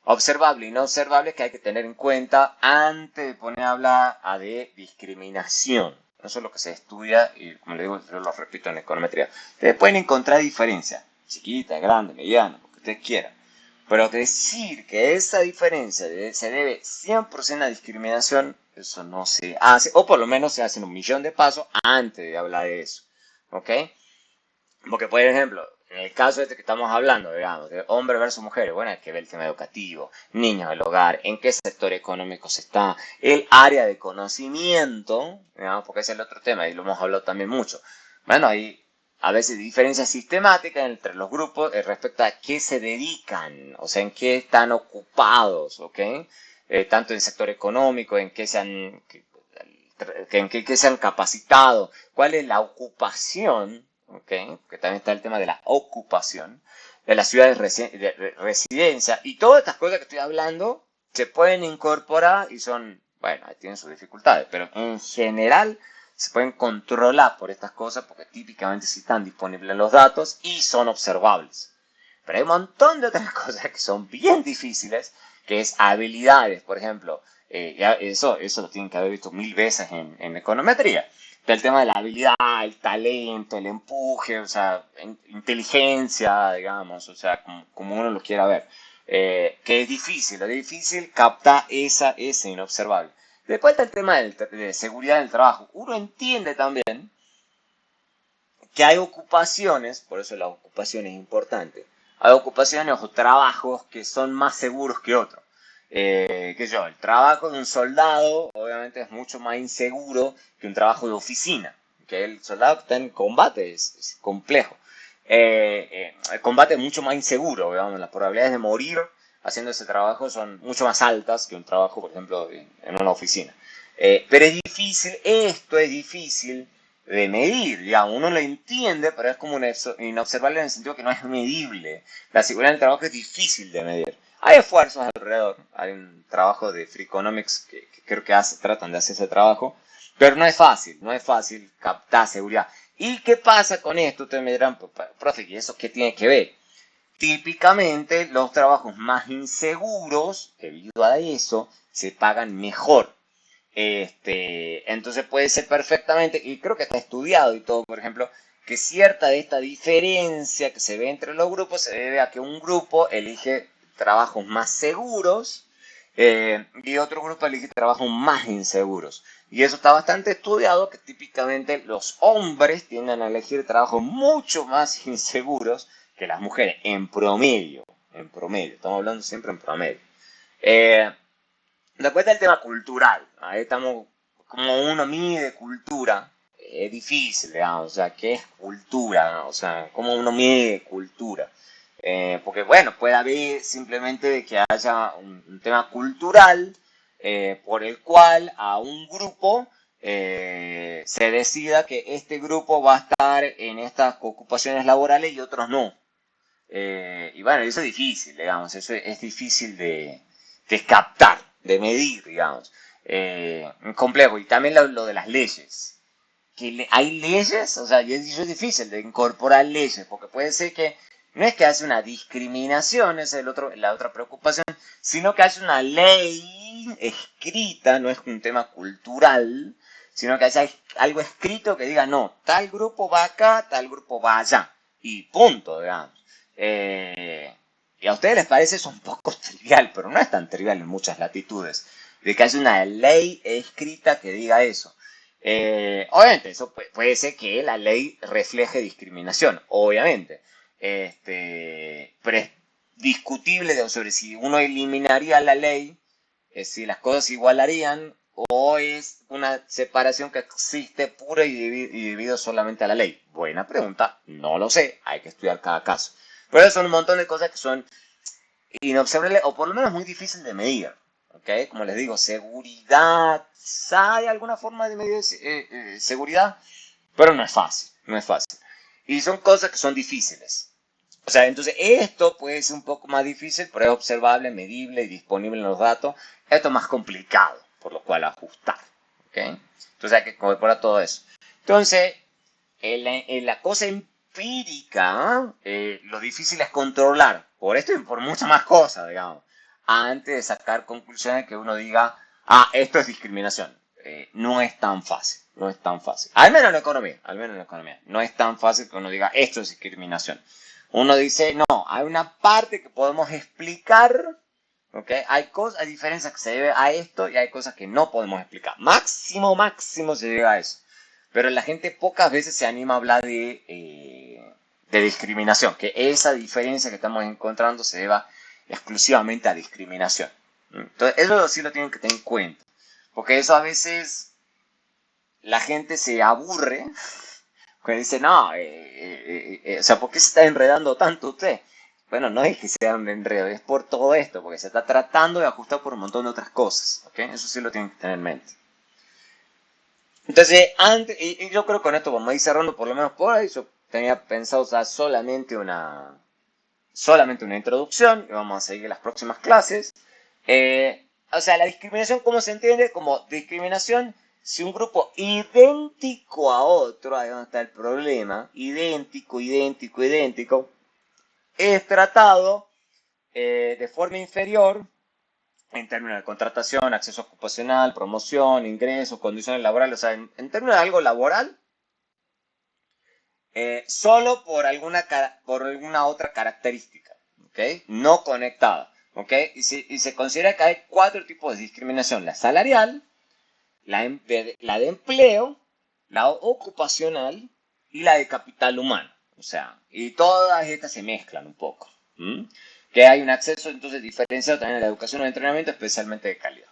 Observables y no observables que hay que tener en cuenta antes de poner a hablar de discriminación. Eso es lo que se estudia y, como le digo, yo lo repito en econometría. Ustedes pueden encontrar diferencias, chiquitas, grandes, medianas, lo que ustedes quieran. Pero decir que esa diferencia se debe 100% a discriminación, eso no se hace, o por lo menos se hacen 1.000.000 de pasos antes de hablar de eso. ¿Ok? Porque, por ejemplo, en el caso este que estamos hablando, digamos, de hombre versus mujer, bueno, hay que ver el tema educativo, niños del hogar, en qué sector económico se está, el área de conocimiento, digamos, porque ese es el otro tema y lo hemos hablado también mucho. Bueno, hay a veces diferencias sistemáticas entre los grupos respecto a qué se dedican, o sea, en qué están ocupados, ¿ok? Tanto en el sector económico, en qué se han capacitado, cuál es la ocupación, ¿okay? Que también está el tema de la ocupación, de las ciudades de residencia, y todas estas cosas que estoy hablando se pueden incorporar y son, bueno, tienen sus dificultades, pero en general se pueden controlar por estas cosas porque típicamente sí están disponibles los datos y son observables. Pero hay un montón de otras cosas que son bien difíciles, que es habilidades, por ejemplo, eso lo tienen que haber visto 1.000 veces en econometría. El tema de la habilidad, el talento, el empuje, o sea, inteligencia, digamos, o sea, como uno lo quiera ver. Que es difícil captar ese inobservable. Después está el tema de seguridad del trabajo. Uno entiende también que hay ocupaciones, por eso la ocupación es importante, hay ocupaciones o trabajos que son más seguros que otros. El trabajo de un soldado obviamente es mucho más inseguro que un trabajo de oficina. Que el soldado que está en combate es complejo. El combate es mucho más inseguro, digamos, las probabilidades de morir haciendo ese trabajo son mucho más altas que un trabajo, por ejemplo, en una oficina. Pero es difícil, esto es difícil de medir, digamos, uno lo entiende, pero es como inobservable en el sentido que no es medible. La seguridad del trabajo es difícil de medir. Hay esfuerzos alrededor, hay un trabajo de Free Economics que creo que tratan de hacer ese trabajo, pero no es fácil captar seguridad. ¿Y qué pasa con esto? Ustedes me dirán, profe, ¿y eso qué tiene que ver? Típicamente los trabajos más inseguros, debido a eso, se pagan mejor. Entonces puede ser perfectamente, y creo que está estudiado y todo, por ejemplo, que cierta de esta diferencia que se ve entre los grupos se debe a que un grupo elige trabajos más seguros y otro grupo elige trabajos más inseguros. Y eso está bastante estudiado, que típicamente los hombres tienden a elegir trabajos mucho más inseguros que las mujeres, en promedio, estamos hablando siempre en promedio. Eh, Después está el tema cultural. Ahí estamos, como uno mide cultura, es difícil, digamos, o sea, ¿qué es cultura? ¿No? O sea, ¿cómo uno mide cultura? Porque, bueno, puede haber simplemente de que haya un tema cultural por el cual a un grupo se decida que este grupo va a estar en estas ocupaciones laborales y otros no. Y bueno, eso es difícil, digamos, eso es difícil de captar, de medir, digamos. Complejo. Y también lo de las leyes. Hay leyes, o sea, y eso es difícil de incorporar leyes, porque puede ser que no es que hace una discriminación, esa es la otra preocupación, sino que hace una ley escrita, no es un tema cultural, sino que hace algo escrito que diga, no, tal grupo va acá, tal grupo va allá, y punto, digamos. Y a ustedes les parece eso un poco trivial, pero no es tan trivial en muchas latitudes, de que haya una ley escrita que diga eso. Obviamente, eso puede ser que la ley refleje discriminación, obviamente. Pero es discutible sobre si uno eliminaría la ley, si las cosas se igualarían, o es una separación que existe pura y debido solamente a la ley. Buena pregunta, no lo sé, hay que estudiar cada caso. Pero son un montón de cosas que son inobservables o por lo menos muy difíciles de medir. ¿Okay? Como les digo, seguridad, hay alguna forma de medir seguridad, pero no es fácil, no es fácil. Y son cosas que son difíciles. O sea, entonces esto puede ser un poco más difícil, pero es observable, medible y disponible en los datos. Esto es más complicado, por lo cual ajustar. ¿Okay? Entonces hay que incorporar todo eso. Entonces, en la cosa empírica, lo difícil es controlar, por esto y por muchas más cosas, digamos, antes de sacar conclusiones que uno diga, ah, esto es discriminación. No es tan fácil, no es tan fácil. Al menos en la economía, al menos en la economía. No es tan fácil que uno diga, esto es discriminación. Uno dice, no, hay una parte que podemos explicar, ¿ok? Hay diferencias que se debe a esto y hay cosas que no podemos explicar. Máximo se llega a eso. Pero la gente pocas veces se anima a hablar de discriminación, que esa diferencia que estamos encontrando se deba exclusivamente a discriminación. Entonces, eso sí lo tienen que tener en cuenta, porque eso a veces la gente se aburre, porque dice, no, o sea, ¿por qué se está enredando tanto usted? Bueno, no es que sea un enredo, es por todo esto, porque se está tratando de ajustar por un montón de otras cosas, ¿ok? Eso sí lo tienen que tener en mente. Entonces, y yo creo que con esto vamos a ir cerrando por lo menos por ahí. Yo tenía pensado usar solamente una introducción y vamos a seguir las próximas clases. O sea, la discriminación, ¿cómo se entiende? Como discriminación si un grupo idéntico a otro, ahí donde está el problema, idéntico, es tratado de forma inferior en términos de contratación, acceso ocupacional, promoción, ingresos, condiciones laborales, o sea, en términos de algo laboral, solo por alguna otra característica, ¿ok? No conectada, ¿ok? Y se considera que hay 4 tipos de discriminación: la salarial, la de empleo, la ocupacional y la de capital humano. O sea, y todas estas se mezclan un poco. Que hay un acceso entonces diferenciado también a la educación o entrenamiento, especialmente de calidad.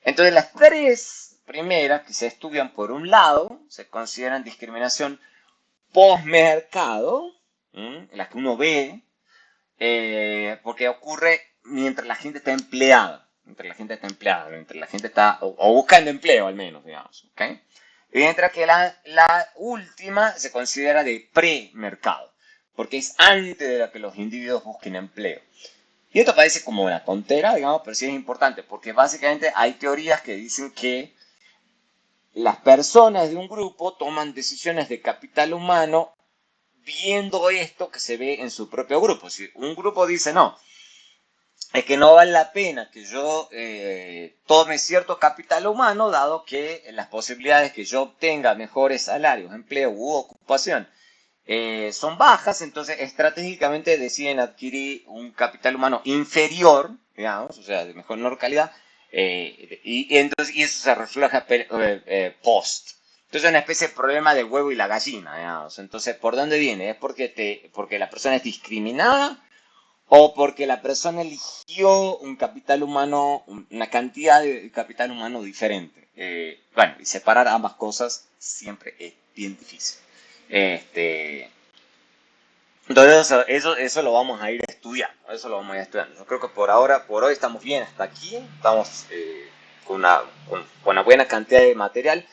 Entonces las 3 primeras que se estudian por un lado se consideran discriminación postmercado, las que uno ve, porque ocurre mientras la gente está empleada, mientras la gente está empleada, mientras la gente está, o buscando empleo al menos, digamos, ¿ok? Y mientras que la última se considera de premercado, porque es antes de que los individuos busquen empleo. Y esto parece como una tontera, digamos, pero sí es importante, porque básicamente hay teorías que dicen que las personas de un grupo toman decisiones de capital humano viendo esto que se ve en su propio grupo. Si un grupo dice, no, es que no vale la pena que yo tome cierto capital humano, dado que las posibilidades que yo obtenga mejores salarios, empleo u ocupación son bajas, entonces estratégicamente deciden adquirir un capital humano inferior, digamos, o sea, de menor calidad, y eso se refleja post. Entonces es una especie de problema del huevo y la gallina, digamos. Entonces, ¿por dónde viene? ¿Es porque la persona es discriminada o porque la persona eligió un capital humano, una cantidad de capital humano diferente? Bueno, y separar ambas cosas siempre es bien difícil. Este, entonces eso lo vamos a ir estudiando, eso lo vamos a ir estudiando. Yo creo que por ahora, por hoy estamos bien hasta aquí, estamos con una buena cantidad de material.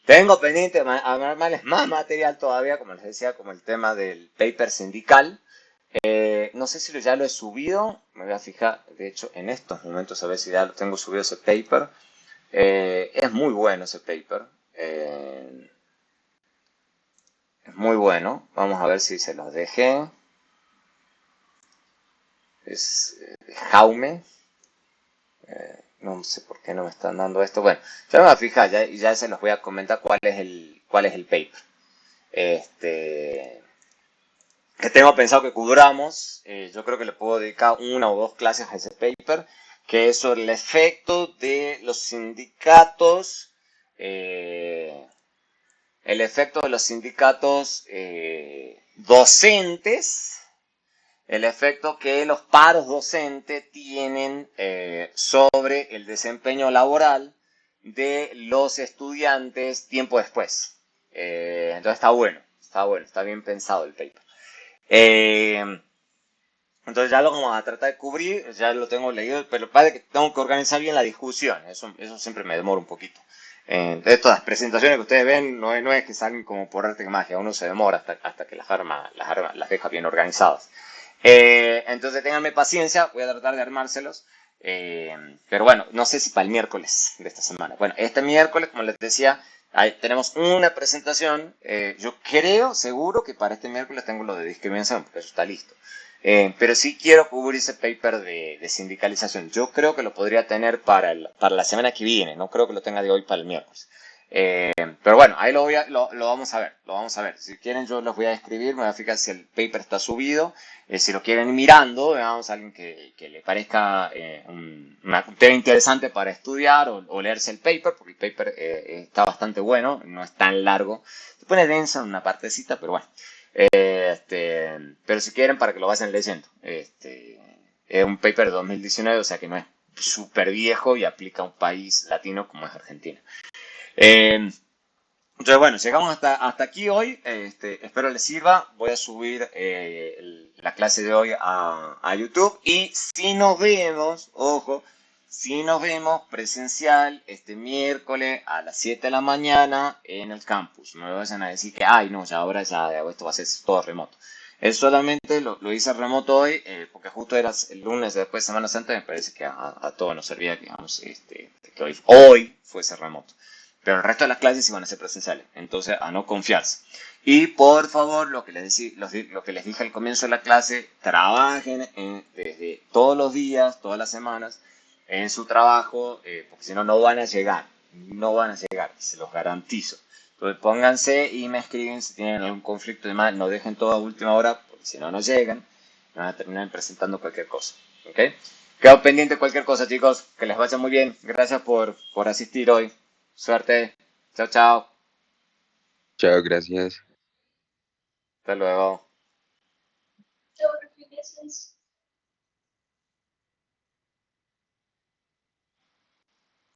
Tengo pendiente armarles más material todavía, como les decía, como el tema del paper sindical. No sé si ya lo he subido, me voy a fijar, de hecho, en estos momentos a ver si ya lo tengo subido ese paper. Es muy bueno ese paper. Es muy bueno. Vamos a ver si se los dejé. Es Jaume. No sé por qué no me están dando esto. Bueno, ya me voy a fijar ya, y ya se los voy a comentar cuál es el paper. Este, que tengo pensado que cubramos. Yo creo que le puedo dedicar una o dos clases a ese paper, que es sobre el efecto de los sindicatos. El efecto de los sindicatos docentes, el efecto que los paros docentes tienen sobre el desempeño laboral de los estudiantes tiempo después. Entonces está bueno, está bien pensado el paper. Eh, entonces ya lo vamos a tratar de cubrir, ya lo tengo leído, pero parece que tengo que organizar bien la discusión, eso siempre me demora un poquito. De todas las presentaciones que ustedes ven, no es que salen como por arte de magia, uno se demora hasta que las deja bien organizadas. Entonces ténganme paciencia, voy a tratar de armárselos. Pero bueno, no sé si para el miércoles de esta semana. Bueno, este miércoles, como les decía, tenemos una presentación. Yo creo, seguro que para este miércoles tengo lo de discriminación, porque eso está listo. Pero sí quiero cubrir ese paper de sindicalización. Yo creo que lo podría tener para la semana que viene. No creo que lo tenga de hoy para el miércoles. Pero bueno, ahí lo vamos a ver. Lo vamos a ver. Si quieren, yo los voy a escribir. Me voy a fijar si el paper está subido. Si lo quieren ir mirando, veamos a alguien que le parezca un tema interesante para estudiar o leerse el paper, porque el paper está bastante bueno, no es tan largo. Se pone denso en una partecita, pero bueno. Pero si quieren, para que lo vayan leyendo. Es un paper de 2019, o sea que no es súper viejo y aplica a un país latino como es Argentina. Entonces, bueno, llegamos hasta aquí hoy. Espero les sirva. Voy a subir la clase de hoy a YouTube. Y si nos vemos, ojo, si nos vemos presencial este miércoles a las 7 de la mañana en el campus. No me vayan a decir que, ay, no, ya ahora ya esto va a ser todo remoto. Es solamente lo hice remoto hoy, porque justo era el lunes después de Semana Santa. Me parece que a todos nos servía, digamos, que hoy fuese remoto. Pero el resto de las clases iban a ser presenciales. Entonces, a no confiarse. Y por favor, lo que les dije al comienzo de la clase, trabajen desde todos los días, todas las semanas, en su trabajo, porque si no, no van a llegar. No van a llegar, se los garantizo. Entonces, pónganse y me escriben si tienen algún conflicto y demás. No dejen todo a última hora, porque si no, no llegan. Van a terminar presentando cualquier cosa. ¿Ok? Quedo pendiente de cualquier cosa, chicos. Que les vaya muy bien. Gracias por asistir hoy. Suerte. Chao, chao. Chao, gracias. Hasta luego.